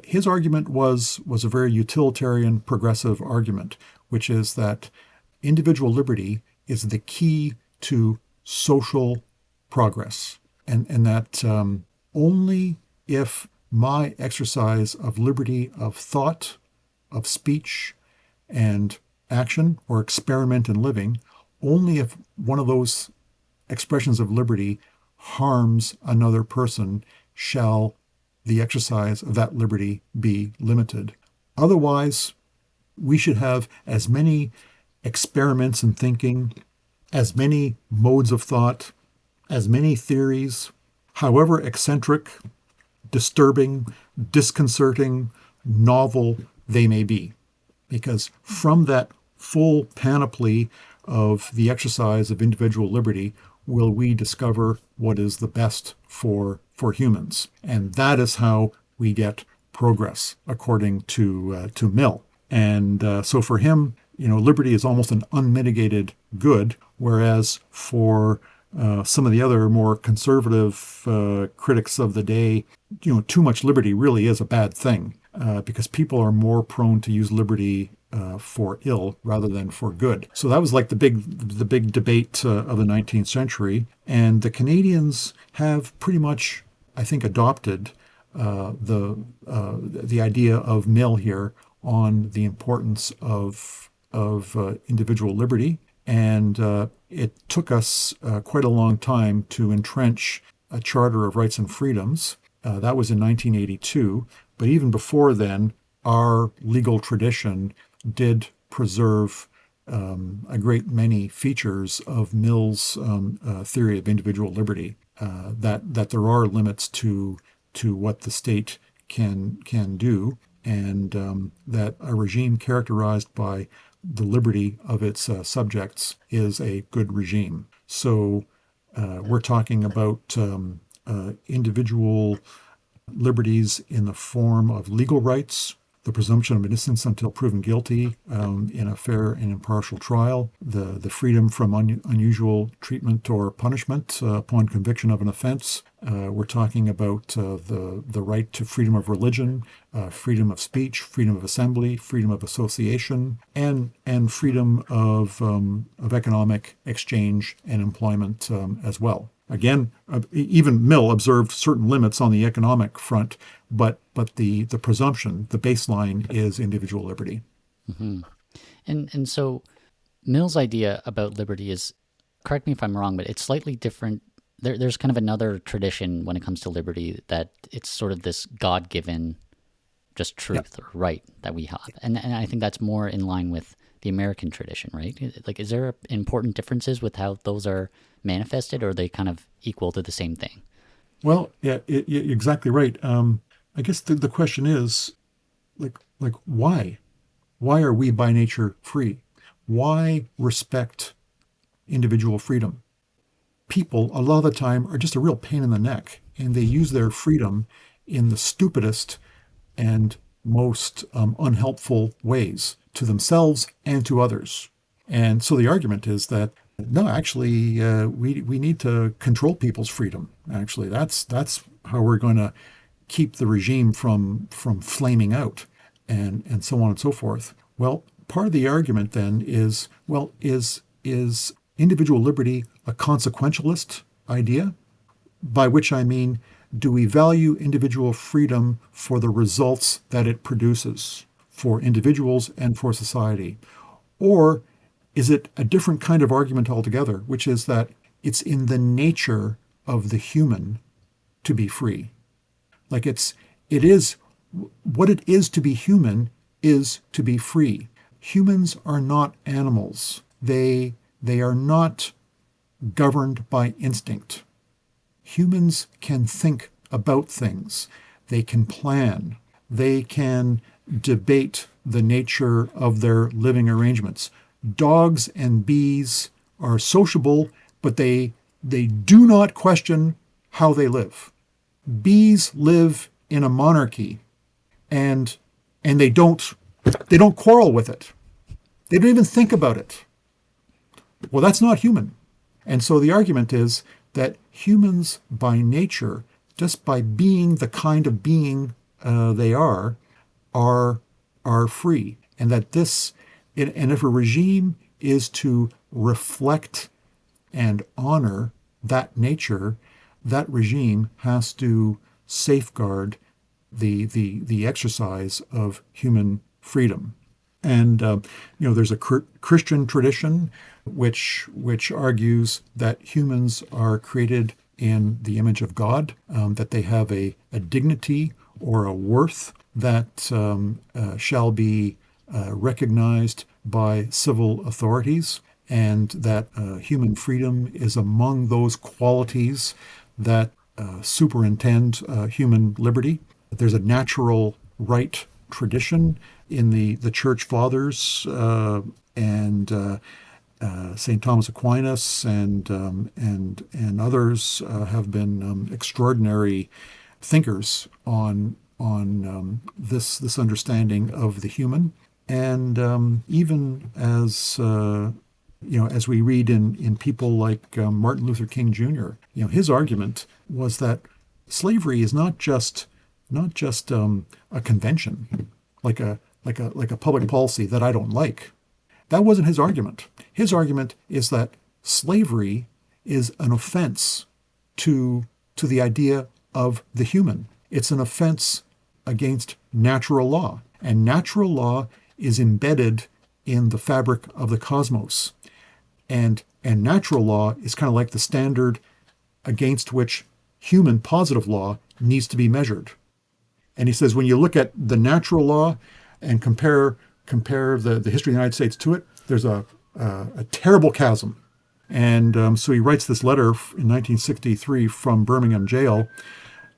B: his argument was a very utilitarian, progressive argument, which is that individual liberty is the key to social progress, and that only if my exercise of liberty of thought, of speech, and action, or experiment in living, only if one of those expressions of liberty harms another person shall the exercise of that liberty be limited. Otherwise, we should have as many experiments in thinking, as many modes of thought, as many theories, however eccentric, disturbing, disconcerting, novel they may be. Because from that full panoply of the exercise of individual liberty will we discover what is the best for humans. And that is how we get progress, according to Mill. And so for him, liberty is almost an unmitigated good, whereas for some of the other more conservative critics of the day, too much liberty really is a bad thing, because people are more prone to use liberty for ill rather than for good. So that was like the big debate of the 19th century, and the Canadians have pretty much, I think, adopted the idea of Mill here on the importance of individual liberty, and it took us quite a long time to entrench a Charter of Rights and Freedoms. That was in 1982, but even before then, our legal tradition did preserve a great many features of Mill's theory of individual liberty. That there are limits to what the state can do, and that a regime characterized by the liberty of its subjects is a good regime. So We're talking about individual liberties in the form of legal rights, the presumption of innocence until proven guilty in a fair and impartial trial, the freedom from unusual treatment or punishment upon conviction of an offense. We're talking about the right to freedom of religion, freedom of speech, freedom of assembly, freedom of association, and freedom of economic exchange and employment as well. Again, even Mill observed certain limits on the economic front, but the presumption, the baseline, is individual liberty.
A: Hmm. And so Mill's idea about liberty is, correct me if I'm wrong, but it's slightly different. There's kind of another tradition when it comes to liberty, that it's sort of this God given just
B: Yeah.
A: truth or right that we have. And I think that's more in line with the American tradition, right? Like, is there important differences with how those are manifested, or are they kind of equal to the same thing?
B: Well, yeah, you're exactly right. I guess the question is like why? Why are we by nature free? Why respect individual freedom? People a lot of the time are just a real pain in the neck, and they use their freedom in the stupidest and most unhelpful ways to themselves and to others. And so the argument is that no, actually, we need to control people's freedom. Actually, that's how we're going to keep the regime from flaming out, and so on and so forth. Well, part of the argument then is, well, is individual liberty a consequentialist idea? By which I mean, do we value individual freedom for the results that it produces for individuals and for society? Or is it a different kind of argument altogether, which is that it's in the nature of the human to be free? Like it is what it is to be human is to be free. Humans are not animals. They are not governed by instinct. Humans can think about things. They can plan. They can debate the nature of their living arrangements. Dogs and bees are sociable, but they do not question how they live. Bees live in a monarchy, and and they don't quarrel with it. They don't even think about it. Well, that's not human. And so the argument is that humans by nature, just by being the kind of being they are are free, and that and if a regime is to reflect and honor that nature, that regime has to safeguard the exercise of human freedom. And there's a Christian tradition which argues that humans are created in the image of God, that they have a dignity or a worth that shall be recognized by civil authorities, and that human freedom is among those qualities that superintend human liberty. There's a natural right tradition in the church fathers and St. Thomas Aquinas and others have been extraordinary thinkers on this understanding of the human. And even as we read in people like Martin Luther King Jr., his argument was that slavery is not just a convention, like a public policy that I don't like. That wasn't his argument. His argument is that slavery is an offense to the idea of the human. It's an offense against natural law, and natural law is embedded in the fabric of the cosmos. And natural law is kind of like the standard against which human positive law needs to be measured. And he says when you look at the natural law and compare the history of the United States to it, there's a terrible chasm. And so he writes this letter in 1963 from Birmingham jail,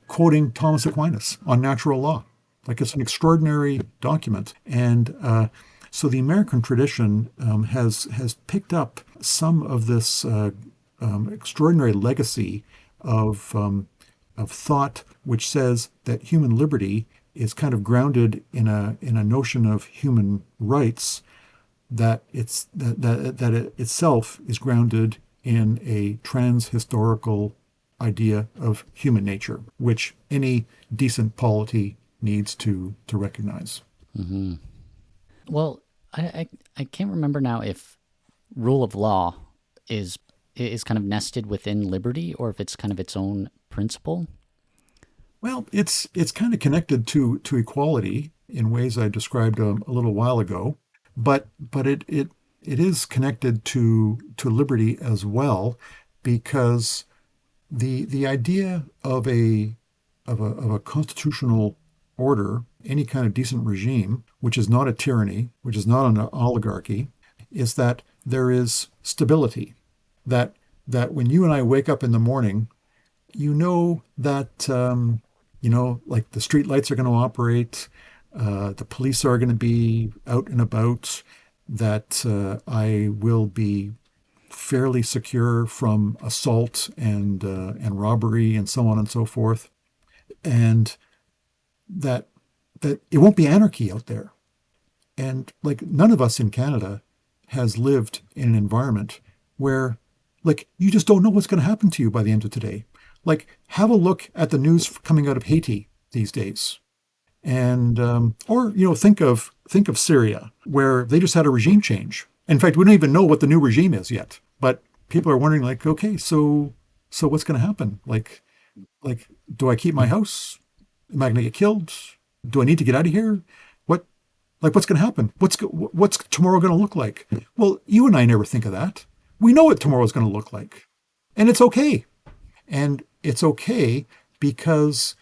B: quoting Thomas Aquinas on natural law. Like, it's an extraordinary document. And so the American tradition has picked up some of this extraordinary legacy of thought, which says that human liberty is kind of grounded in a notion of human rights, that it itself is grounded in a transhistorical idea of human nature, which any decent polity needs to recognize.
A: Hmm. Well, I can't remember now if rule of law is is kind of nested within liberty or if it's kind of its own principle.
B: Well, it's kind of connected to equality in ways I described a little while ago, but it is connected to liberty as well, because the idea of a constitutional order, any kind of decent regime, which is not a tyranny, which is not an oligarchy, is that there is stability. That that when you and I wake up in the morning, you know that like the street lights are going to operate, the police are going to be out and about, that I will be fairly secure from assault and robbery and so on and so forth, and that it won't be anarchy out there. And like none of us in Canada has lived in an environment where like you just don't know what's going to happen to you by the end of today. Like have a look at the news coming out of Haiti these days, and or think of Syria, where they just had a regime change. In fact, we don't even know what the new regime is yet, but people are wondering like, okay, so what's going to happen? Like, do I keep my house? Am I going to get killed? Do I need to get out of here? What what's going to happen? What's tomorrow going to look like? Well, you and I never think of that. We know what tomorrow is going to look like, and it's okay. And it's okay because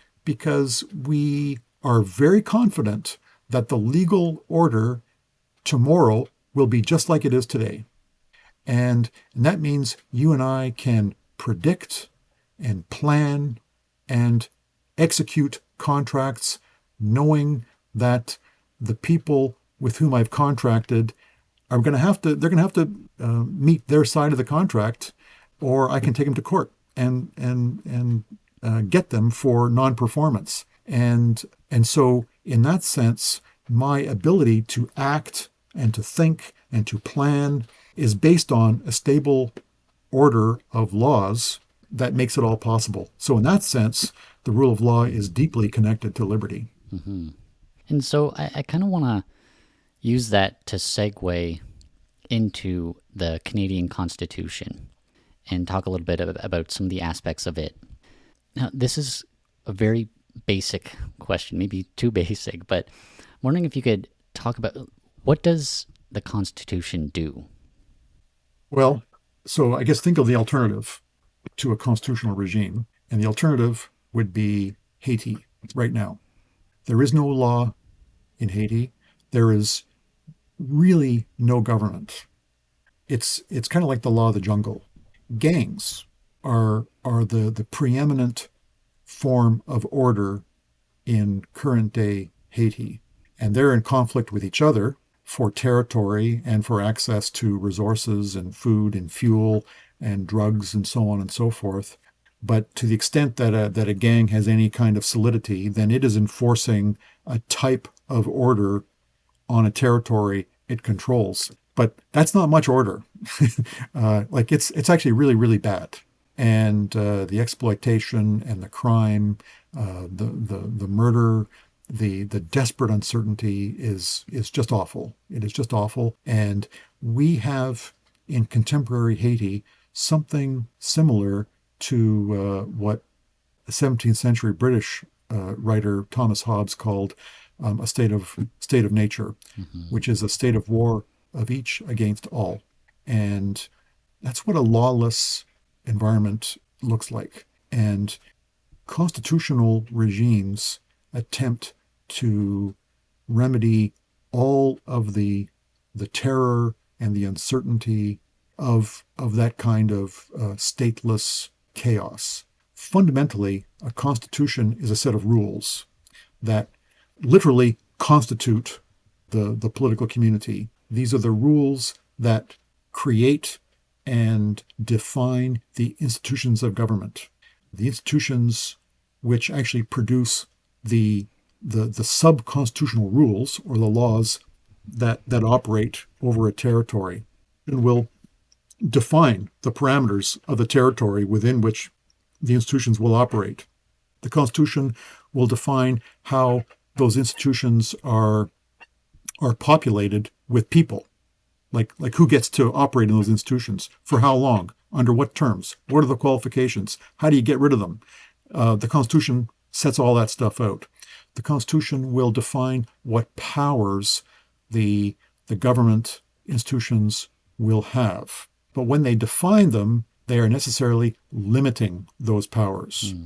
B: we are very confident that the legal order tomorrow will be just like it is today. And that means you and I can predict and plan and execute contracts knowing that the people with whom I've contracted are going to have to they're going to have to meet their side of the contract, or I can take them to court and get them for non-performance. And so in that sense, my ability to act and to think and to plan is based on a stable order of laws that makes it all possible. So in that sense, the rule of law is deeply connected to liberty.
A: Hmm. And so I kind of want to use that to segue into the Canadian Constitution and talk a little bit about some of the aspects of it. Now, this is a very basic question, maybe too basic, but I'm wondering if you could talk about what does the Constitution do?
B: Well, so I guess think of the alternative to a constitutional regime, and the alternative would be Haiti right now. There is no law in Haiti. There is really no government. It's kind of like the law of the jungle. Gangs are the preeminent form of order in current day Haiti, and they're in conflict with each other for territory and for access to resources and food and fuel and drugs and so on and so forth. But to the extent that a gang has any kind of solidity, then it is enforcing a type of order on a territory it controls. But that's not much order. Like it's actually really really bad, and the exploitation and the crime, the murder, the desperate uncertainty is just awful. It is just awful, and we have in contemporary Haiti something similar to what the 17th century British writer Thomas Hobbes called a state of nature,
A: Hmm.
B: which is a state of war of each against all. And that's what a lawless environment looks like. And constitutional regimes attempt to remedy all of the terror and the uncertainty of that kind of stateless chaos. Fundamentally, a constitution is a set of rules that literally constitute the political community. These are the rules that create and define the institutions of government. The institutions which actually produce the sub-constitutional rules or the laws that operate over a territory and will define the parameters of the territory within which the institutions will operate. The Constitution will define how those institutions are populated with people, like who gets to operate in those institutions, for how long, under what terms, what are the qualifications, how do you get rid of them. The Constitution sets all that stuff out. The Constitution will define what powers the the government institutions will have. But when they define them, they are necessarily limiting those powers.
A: Hmm.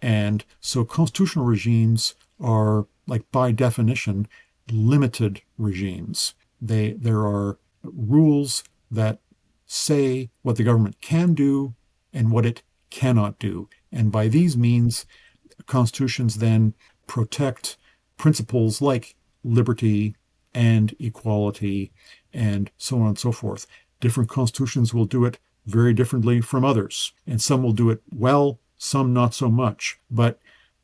B: And so constitutional regimes are, like by definition, limited regimes. There are rules that say what the government can do and what it cannot do. And by these means, constitutions then protect principles like liberty and equality and so on and so forth. Different constitutions will do it very differently from others, and some will do it well, some not so much. But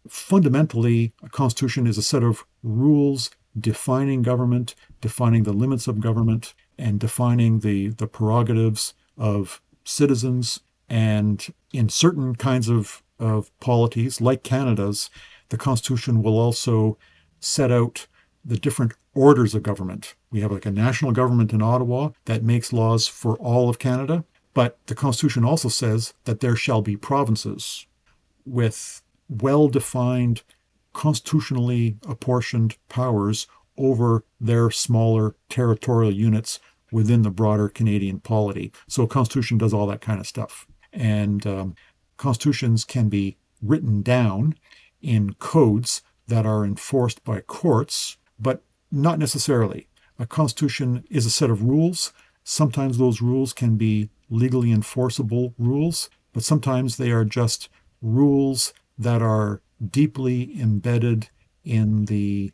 B: fundamentally, a constitution is a set of rules defining government, defining the limits of government, and defining the prerogatives of citizens. And in certain kinds of polities, like Canada's, the Constitution will also set out the different orders of government. We have like a national government in Ottawa that makes laws for all of Canada, but the Constitution also says that there shall be provinces with well defined, constitutionally apportioned powers over their smaller territorial units within the broader Canadian polity. So, a Constitution does all that kind of stuff. And constitutions can be written down in codes that are enforced by courts, but not necessarily. A constitution is a set of rules. Sometimes those rules can be legally enforceable rules, but sometimes they are just rules that are deeply embedded in the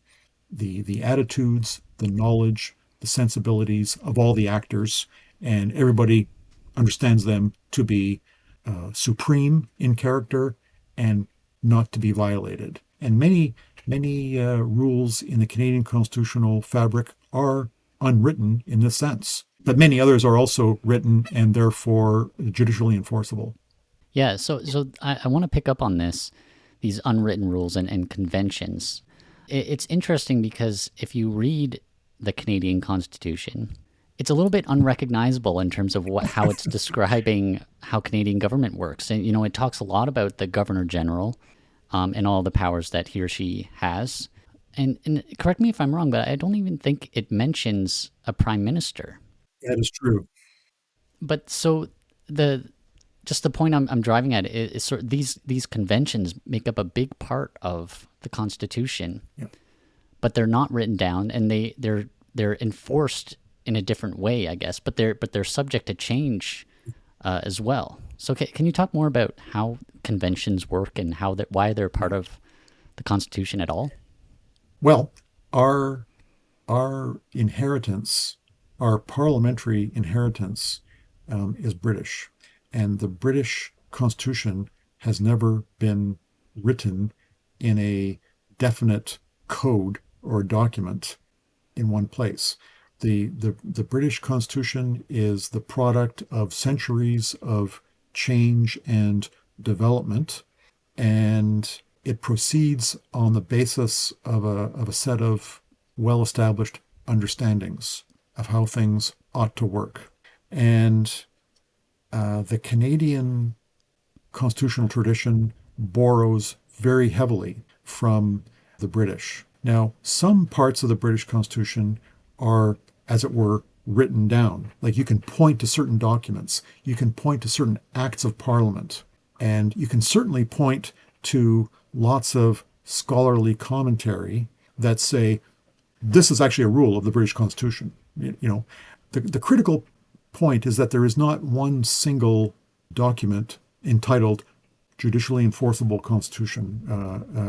B: attitudes, the knowledge, the sensibilities of all the actors, and everybody understands them to be supreme in character and not to be violated. And many rules in the Canadian constitutional fabric are unwritten in this sense, but many others are also written and therefore judicially enforceable.
A: Yeah, so I want to pick up on this, these unwritten rules and conventions. It's interesting because if you read the Canadian Constitution, it's a little bit unrecognizable in terms of how it's describing how Canadian government works. And it talks a lot about the Governor General, and all the powers that he or she has. And correct me if I'm wrong, but I don't even think it mentions a prime minister.
B: That is true.
A: But so the just the point I'm driving at is sort of these conventions make up a big part of the Constitution,
B: Yeah.
A: but they're not written down, and they're enforced in a different way, I guess. But they're subject to change as well. So can you talk more about how conventions work and why they're part of the Constitution at all?
B: Well, our our inheritance, our parliamentary inheritance, is British, and the British Constitution has never been written in a definite code or document in one place. The British Constitution is the product of centuries of change and development, and it proceeds on the basis of a set of well established understandings of how things ought to work. And the Canadian constitutional tradition borrows very heavily from the British. Now, some parts of the British Constitution are, as it were, written down. Like you can point to certain documents, you can point to certain acts of parliament, and you can certainly point to lots of scholarly commentary that say this is actually a rule of the British Constitution. The critical point is that there is not one single document entitled judicially enforceable constitution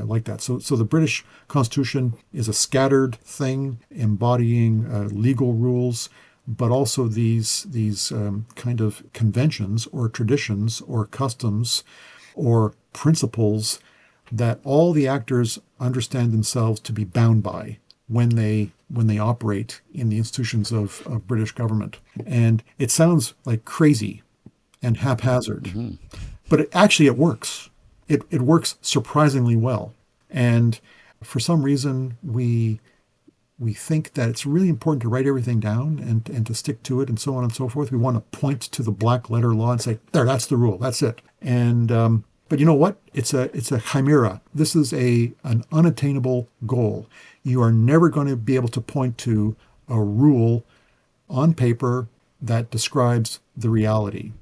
B: like that. So the British Constitution is a scattered thing embodying legal rules but also these kind of conventions or traditions or customs or principles that all the actors understand themselves to be bound by when they operate in the institutions of British government. And it sounds like crazy and haphazard,
A: Hmm.
B: but it works. It works surprisingly well. And for some reason, we think that it's really important to write everything down and to stick to it and so on and so forth. We want to point to the black letter law and say, there, that's the rule, that's it. And but you know what? It's a chimera. This is an unattainable goal. You are never going to be able to point to a rule on paper that describes the reality.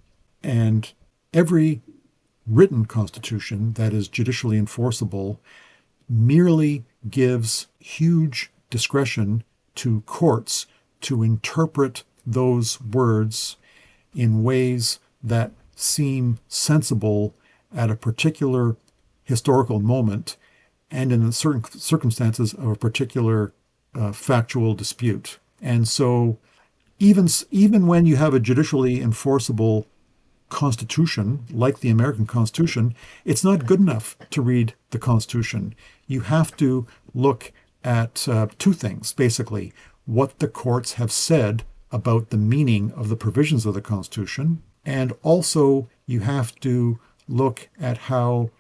B: And every written constitution that is judicially enforceable merely gives huge discretion to courts to interpret those words in ways that seem sensible at a particular historical moment and in certain circumstances of a particular factual dispute. And so even when you have a judicially enforceable Constitution, like the American Constitution, it's not good enough to read the Constitution. You have to look at two things, basically: what the courts have said about the meaning of the provisions of the Constitution, and also you have to look at how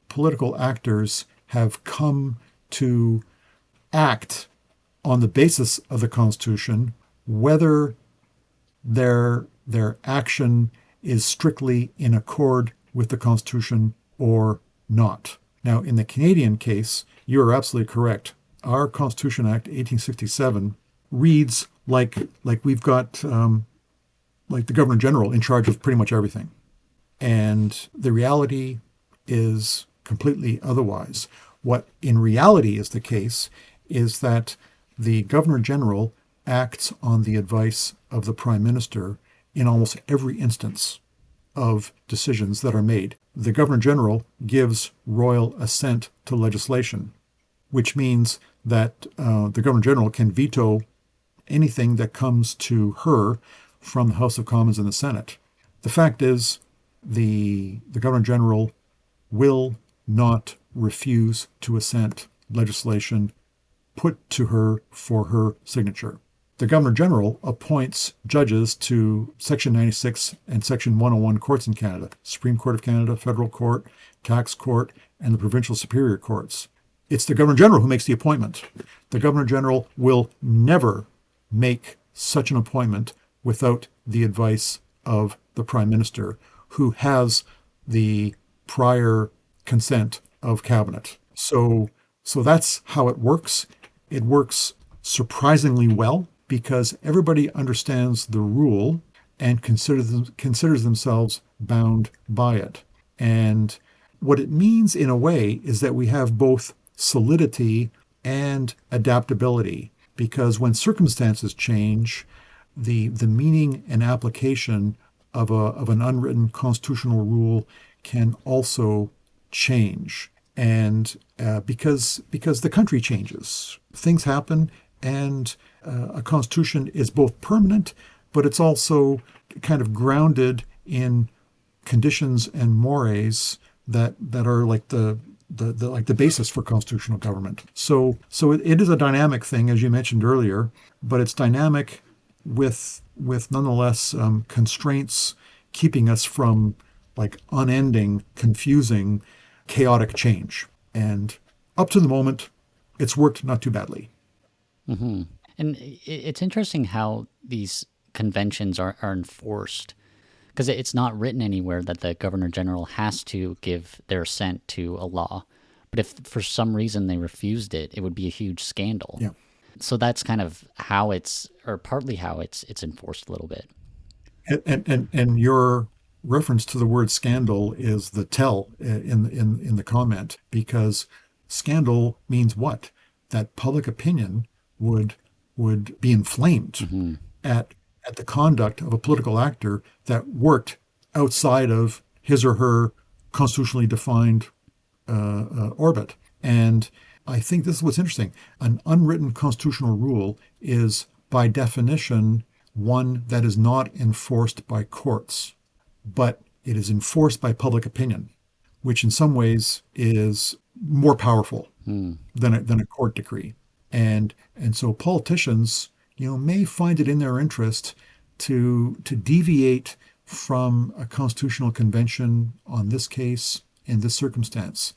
B: political actors have come to act on the basis of the Constitution, whether their action is strictly in accord with the Constitution or not. Now, in the Canadian case, you are absolutely correct. Our Constitution Act 1867 reads like we've got like the Governor General in charge of pretty much everything, and the reality is completely otherwise. What in reality is the case is that the Governor General acts on the advice of the Prime Minister in almost every instance of decisions that are made. The Governor General gives royal assent to legislation, which means that the Governor General can veto anything that comes to her from the House of Commons and the Senate. The fact is, the Governor General will not refuse to assent legislation put to her for her signature. The Governor General appoints judges to Section 96 and Section 101 courts in Canada: Supreme Court of Canada, Federal Court, Tax Court, and the Provincial Superior Courts. It's the Governor General who makes the appointment. The Governor General will never make such an appointment without the advice of the Prime Minister, who has the prior consent of Cabinet. So that's how it works. It works surprisingly well because everybody understands the rule and considers themselves bound by it. And what it means in a way is that we have both solidity and adaptability, because when circumstances change, the meaning and application of an unwritten constitutional rule can also change. And because the country changes, things happen, and a constitution is both permanent, but it's also kind of grounded in conditions and mores that are like the basis for constitutional government. So it is a dynamic thing, as you mentioned earlier, but it's dynamic with nonetheless constraints keeping us from like unending, confusing, chaotic change. And up to the moment, it's worked not too badly.
A: Hmm. And it's interesting how these conventions are enforced, because it's not written anywhere that the Governor General has to give their assent to a law. But if for some reason they refused it, it would be a huge scandal.
B: Yeah.
A: So that's kind of how it's, or partly how it's enforced a little bit.
B: And your reference to the word scandal is the tell in the comment, because scandal means what? That public opinion would would be inflamed
A: Hmm.
B: at at the conduct of a political actor that worked outside of his or her constitutionally defined orbit. And I think this is what's interesting. An unwritten constitutional rule is, by definition, one that is not enforced by courts, but it is enforced by public opinion, which in some ways is more powerful
A: Hmm.
B: than a court decree. And so politicians, may find it in their interest to deviate from a constitutional convention on this case in this circumstance.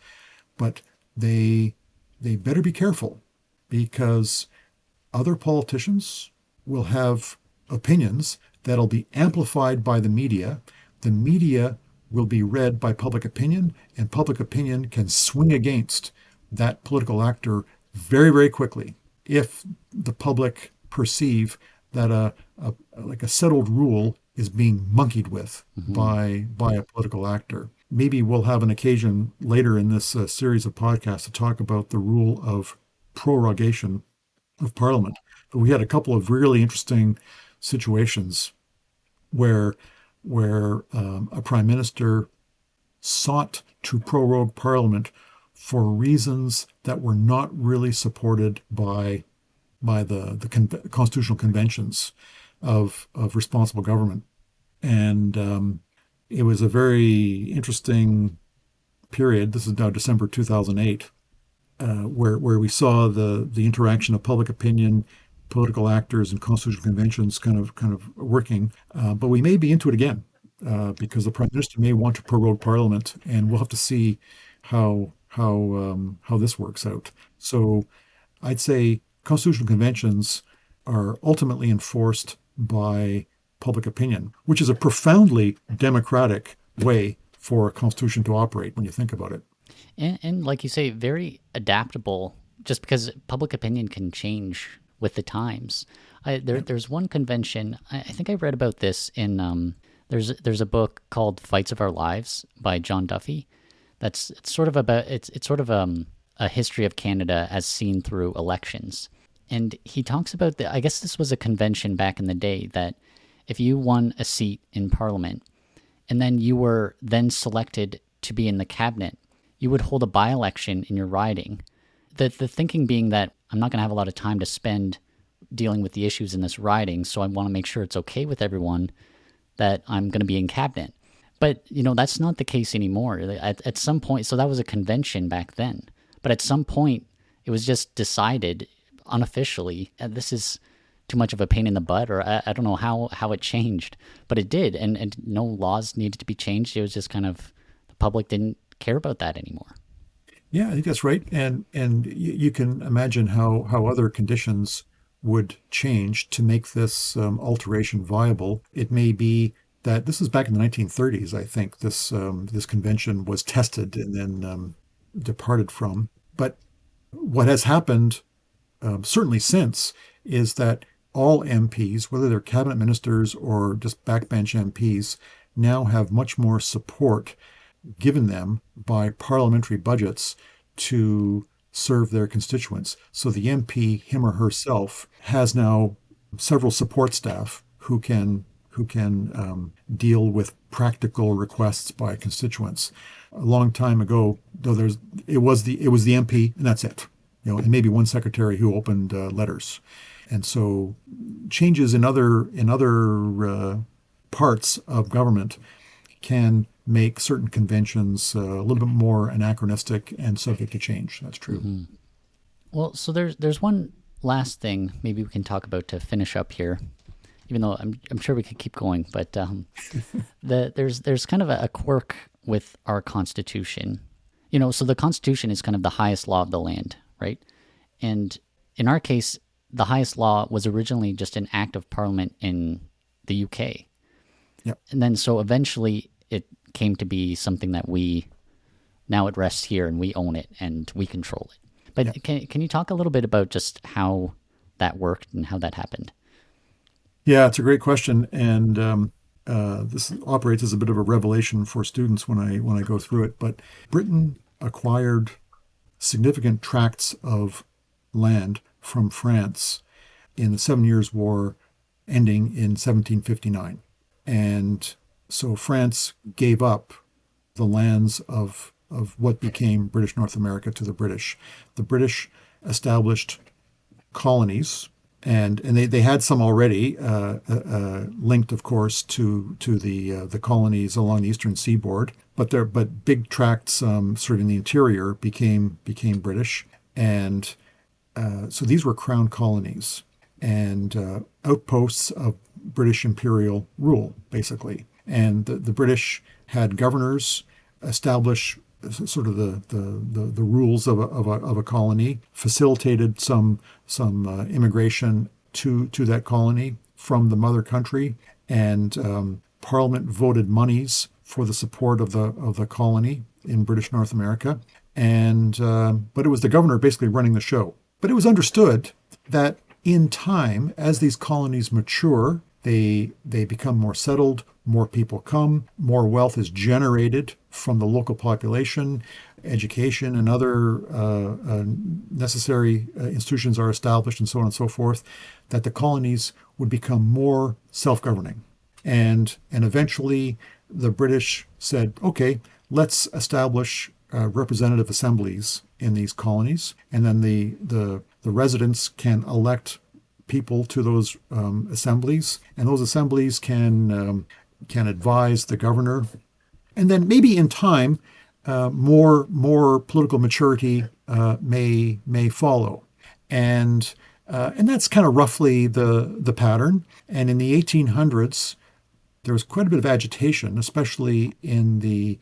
B: But they they better be careful because other politicians will have opinions that'll be amplified by the media. The media will be read by public opinion, and public opinion can swing against that political actor very, very quickly if the public perceive that like a settled rule is being monkeyed with
A: Hmm.
B: by a political actor. Maybe we'll have an occasion later in this series of podcasts to talk about the rule of prorogation of Parliament. But we had a couple of really interesting situations where a prime minister sought to prorogue Parliament for reasons that were not really supported by the constitutional conventions of responsible government, and it was a very interesting period. This is now December 2008, where we saw the interaction of public opinion, political actors, and constitutional conventions kind of working. But we may be into it again because the prime minister may want to prorogue parliament, and we'll have to see how this works out. So I'd say constitutional conventions are ultimately enforced by public opinion, which is a profoundly democratic way for a constitution to operate when you think about it.
A: And like you say, very adaptable. Just because public opinion can change with the times.
B: Yeah.
A: There's one convention. I think I read about this in. There's a book called Fights of Our Lives by John Duffy. That's it's sort of about it's sort of a history of Canada as seen through elections. And he talks about I guess this was a convention back in the day that if you won a seat in Parliament and then you were then selected to be in the cabinet, you would hold a by-election in your riding. The thinking being that I'm not going to have a lot of time to spend dealing with the issues in this riding, so I want to make sure it's okay with everyone that I'm going to be in cabinet. But that's not the case anymore. At some point, so that was a convention back then. But at some point, it was just decided unofficially, this is too much of a pain in the butt, or I don't know how it changed, but it did, and no laws needed to be changed. It was just kind of the public didn't care about that anymore.
B: Yeah, I think that's right. And you can imagine how other conditions would change to make this alteration viable. It may be that this is back in the 1930s. I think this convention was tested and then departed from. But what has happened certainly since is that all MPs, whether they're cabinet ministers or just backbench MPs, now have much more support given them by parliamentary budgets to serve their constituents. So the MP, him or herself, has now several support staff who can deal with practical requests by constituents. A long time ago, though, it was the MP and that's it, and maybe one secretary who opened letters. And so changes in other parts of government can make certain conventions a little bit more anachronistic and subject to change. That's true.
A: Hmm. Well, so there's one last thing maybe we can talk about to finish up here. Even though I'm sure we could keep going, but there's kind of a quirk with our Constitution. So the Constitution is kind of the highest law of the land, right? And in our case, the highest law was originally just an act of Parliament in the UK,
B: Yep.
A: and then so eventually it came to be something that we now it rests here and we own it and we control it.
B: Yep.
A: But can you talk a little bit about just how that worked and how that happened?
B: Yeah, it's a great question, and this operates as a bit of a revelation for students when I go through it. But Britain acquired significant tracts of land from France in the Seven Years' War, ending in 1759, and so France gave up the lands of what became British North America to the British. The British established colonies and they had some already linked, of course, to the colonies along the eastern seaboard. But big tracts sort of in the interior became British, and so these were crown colonies and outposts of British imperial rule, basically. And the British had governors establish sort of the rules of a colony, facilitated some immigration to that colony from the mother country, and Parliament voted monies for the support of the colony in British North America. And but it was the governor basically running the show. But it was understood that in time, as these colonies mature, they become more settled, more people come, more wealth is generated from the local population, education and other necessary institutions are established, and so on and so forth, that the colonies would become more self-governing. And eventually the British said, okay, let's establish representative assemblies in these colonies, and then the residents can elect people to those assemblies, and those assemblies can advise the governor, and then maybe in time, more political maturity may follow, and that's kind of roughly the pattern. And in the 1800s, there was quite a bit of agitation, especially in the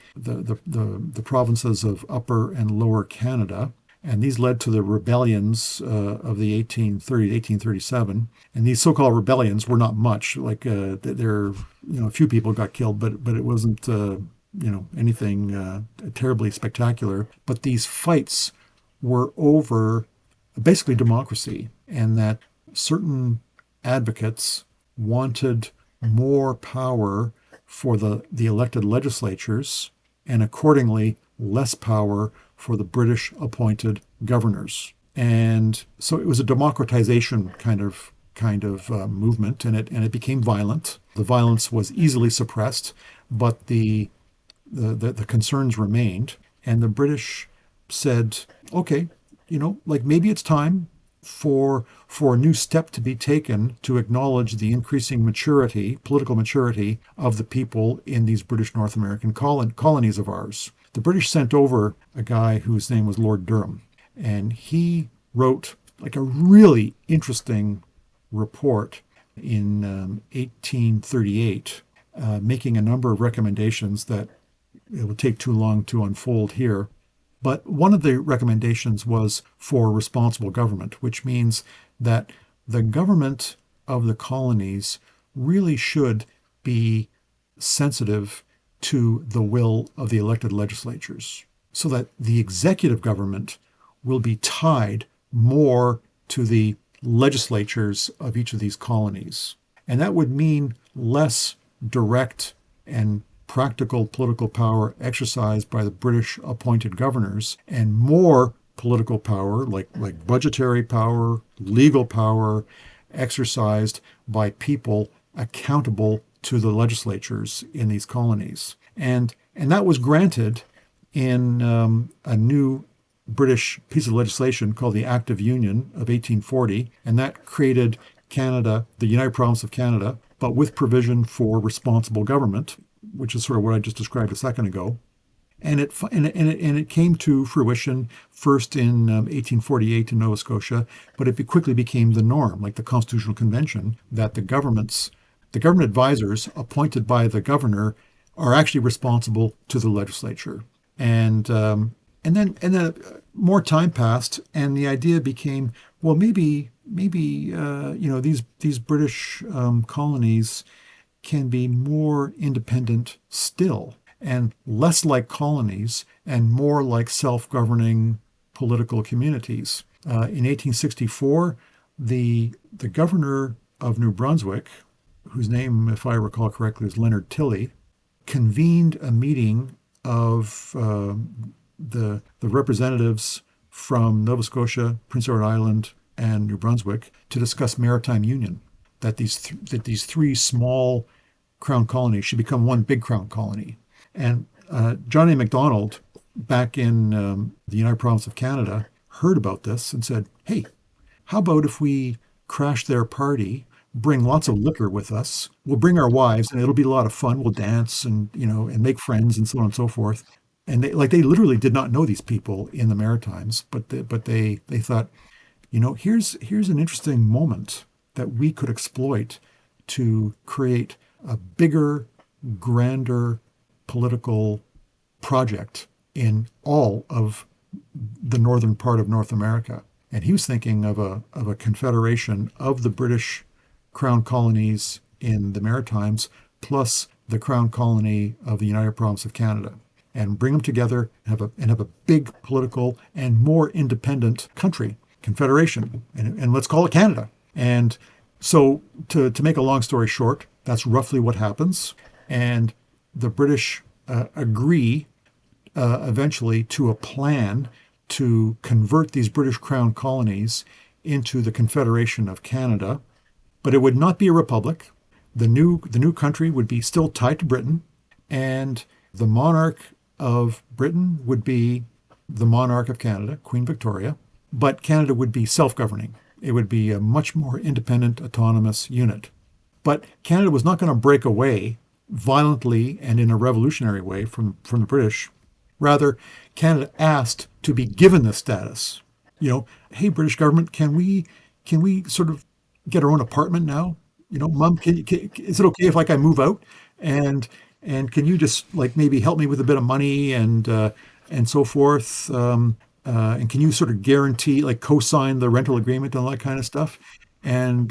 B: provinces of Upper and Lower Canada. And these led to the rebellions of the 1830 1837. And these so-called rebellions were not much. Like a few people got killed, but it wasn't anything terribly spectacular. But these fights were over basically democracy, and that certain advocates wanted more power for the elected legislatures, and accordingly less power for the British appointed governors. And so it was a democratization kind of movement, and it became violent. The violence was easily suppressed, but the concerns remained, and the British said, okay, like maybe it's time for a new step to be taken to acknowledge the increasing political maturity of the people in these British North American colonies of ours. The British sent over a guy whose name was Lord Durham, and he wrote like a really interesting report in 1838, making a number of recommendations that it would take too long to unfold here. But one of the recommendations was for responsible government, which means that the government of the colonies really should be sensitive to the will of the elected legislatures, so that the executive government will be tied more to the legislatures of each of these colonies. And that would mean less direct and practical political power exercised by the British appointed governors, and more political power, like budgetary power, legal power, exercised by people accountable to the legislatures in these colonies. And that was granted in a new British piece of legislation called the Act of Union of 1840, and that created Canada, the United Province of Canada, but with provision for responsible government, which is sort of what I just described a second ago. And it came to fruition first in 1848 in Nova Scotia, but it quickly became the norm, like the Constitutional Convention, that the government advisors appointed by the governor are actually responsible to the legislature. And then more time passed, and the idea became, well, maybe these British colonies can be more independent still, and less like colonies and more like self-governing political communities. In 1864, the governor of New Brunswick, whose name, if I recall correctly, is Leonard Tilley, convened a meeting of the representatives from Nova Scotia, Prince Edward Island, and New Brunswick to discuss maritime union. That these three small crown colonies should become one big crown colony. And John A. Macdonald, back in the United Province of Canada, heard about this and said, "Hey, how about if we crash their party, bring lots of liquor with us. We'll bring our wives, and it'll be a lot of fun. We'll dance and and make friends and so on and so forth. And they literally did not know these people in the Maritimes, but they thought, here's an interesting moment that we could exploit to create a bigger, grander political project in all of the northern part of North America. And he was thinking of a confederation of the British crown colonies in the Maritimes plus the crown colony of the United Province of Canada, and bring them together and have a big political and more independent country confederation, and let's call it Canada. And so to make a long story short, that's roughly what happens. And the British agree eventually to a plan to convert these British Crown colonies into the Confederation of Canada, but it would not be a republic. The new country would be still tied to Britain, and the monarch of Britain would be the monarch of Canada, Queen Victoria, but Canada would be self-governing. It would be a much more independent, autonomous unit. But Canada was not going to break away violently and in a revolutionary way from the British. Rather, Canada asked to be given this status. Hey, British government, can we sort of get our own apartment now? Mom, is it okay if I move out and can you just maybe help me with a bit of money and so forth? And can you sort of guarantee, co-sign the rental agreement and all that kind of stuff? And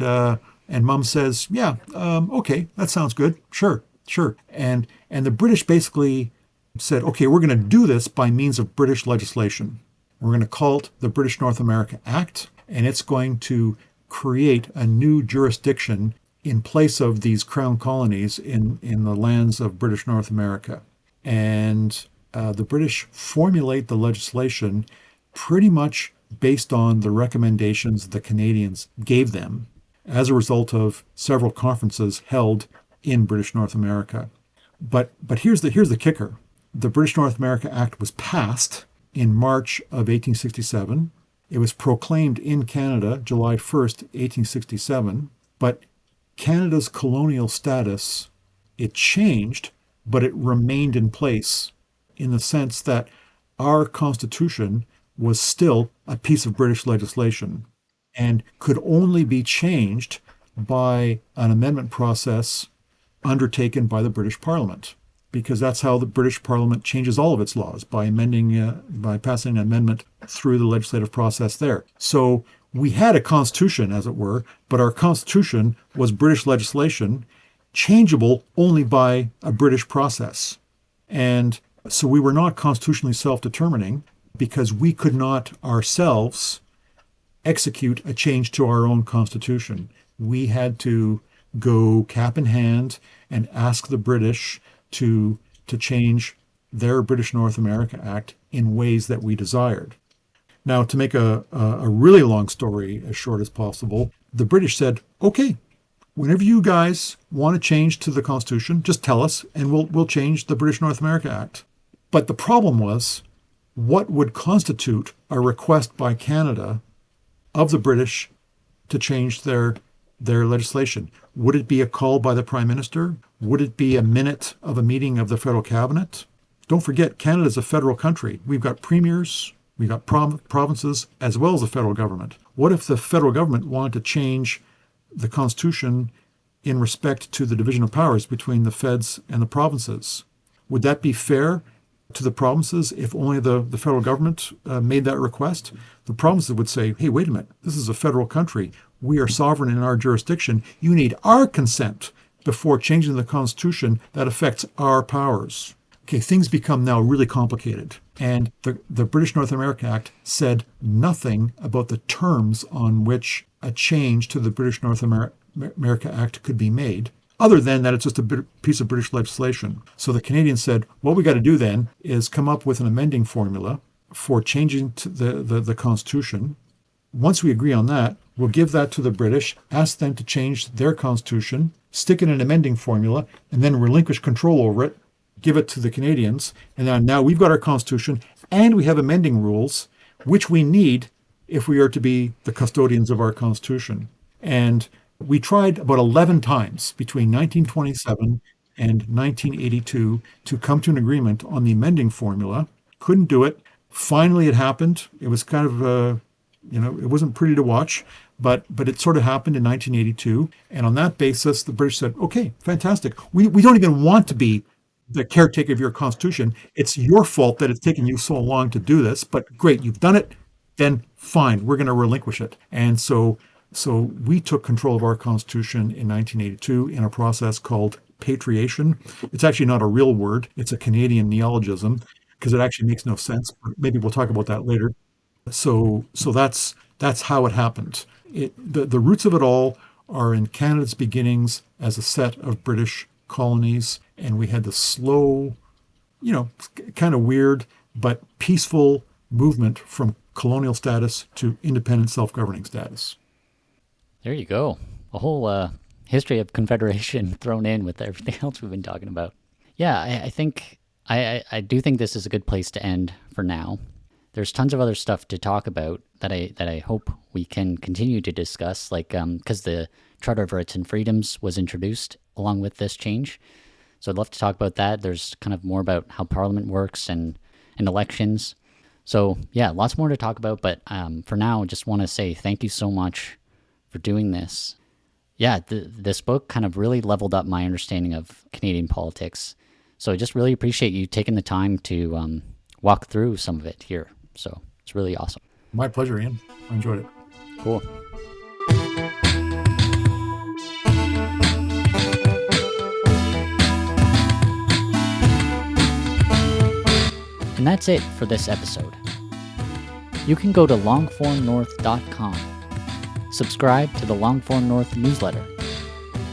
B: Mom says, yeah, okay, that sounds good. Sure, sure. And the British basically said, okay, we're going to do this by means of British legislation. We're going to call it the British North America Act, and it's going to create a new jurisdiction in place of these crown colonies in the lands of British North America. And the British formulate the legislation pretty much based on the recommendations the Canadians gave them as a result of several conferences held in British North America. But here's the kicker. The British North America Act was passed in March of 1867. It was proclaimed in Canada July 1st, 1867. But Canada's colonial status, it changed, but it remained in place in the sense that our Constitution was still a piece of British legislation and could only be changed by an amendment process undertaken by the British Parliament, because that's how the British Parliament changes all of its laws, by by passing an amendment through the legislative process there. So we had a constitution, as it were, but our constitution was British legislation, changeable only by a British process. And so we were not constitutionally self-determining because we could not ourselves execute a change to our own constitution. We had to go cap in hand and ask the British to change their British North America Act in ways that we desired. Now, to make a really long story as short as possible, the British said, okay, whenever you guys want to change to the Constitution, just tell us and we'll change the British North America Act. But the problem was, what would constitute a request by Canada of the British to change their legislation? Would it be a call by the Prime Minister? Would it be a minute of a meeting of the federal cabinet? Don't forget, Canada's a federal country. We've got premiers, we've got provinces, as well as the federal government. What if the federal government wanted to change the Constitution in respect to the division of powers between the feds and the provinces? Would that be fair to the provinces if only the federal government made that request? The provinces would say, hey, wait a minute, this is a federal country. We are sovereign in our jurisdiction. You need our consent before changing the Constitution that affects our powers. Okay, things become now really complicated. And the British North America Act said nothing about the terms on which a change to the British North America Act could be made, other than that it's just a piece of British legislation. So the Canadians said, what we got to do then is come up with an amending formula for changing to the Constitution. Once we agree on that, we'll give that to the British, ask them to change their Constitution, stick in an amending formula, and then relinquish control over it, give it to the Canadians. And now we've got our Constitution, and we have amending rules, which we need if we are to be the custodians of our Constitution. And we tried about 11 times between 1927 and 1982 to come to an agreement on the amending formula. Couldn't do it. Finally, it happened. It was kind of, it wasn't pretty to watch, but it sort of happened in 1982. And on that basis, the British said, okay, fantastic. We don't even want to be the caretaker of your constitution. It's your fault that it's taken you so long to do this, but great, you've done it. Then fine, we're going to relinquish it. And so we took control of our constitution in 1982 in a process called patriation. It's actually not a real word. It's a Canadian neologism because it actually makes no sense. Maybe we'll talk about that later. So that's how it happened. The roots of it all are in Canada's beginnings as a set of British colonies, and we had the slow, kind of weird but peaceful movement from colonial status to independent self-governing status.
A: There you go. A whole history of Confederation thrown in with everything else we've been talking about. Yeah, I think I do think this is a good place to end for now. There's tons of other stuff to talk about that I hope we can continue to discuss, like because the Charter of Rights and Freedoms was introduced along with this change. So I'd love to talk about that. There's kind of more about how Parliament works and elections. So yeah, lots more to talk about. But for now, I just want to say thank you so much for doing this. Yeah, this book kind of really leveled up my understanding of Canadian politics. So I just really appreciate you taking the time to walk through some of it here. So it's really awesome.
B: My pleasure, Ian. I enjoyed it.
A: Cool. And that's it for this episode. You can go to longformnorth.com, subscribe to the Longform North newsletter,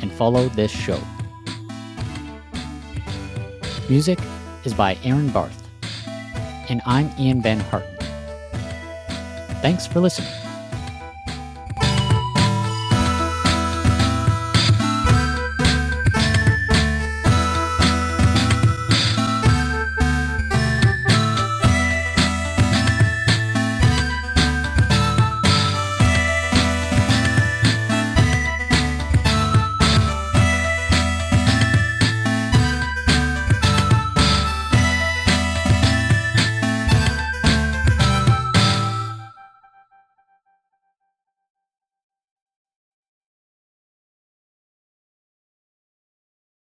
A: and follow this show. Music is by Aaron Barth, and I'm Ian Van Harten. Thanks for listening.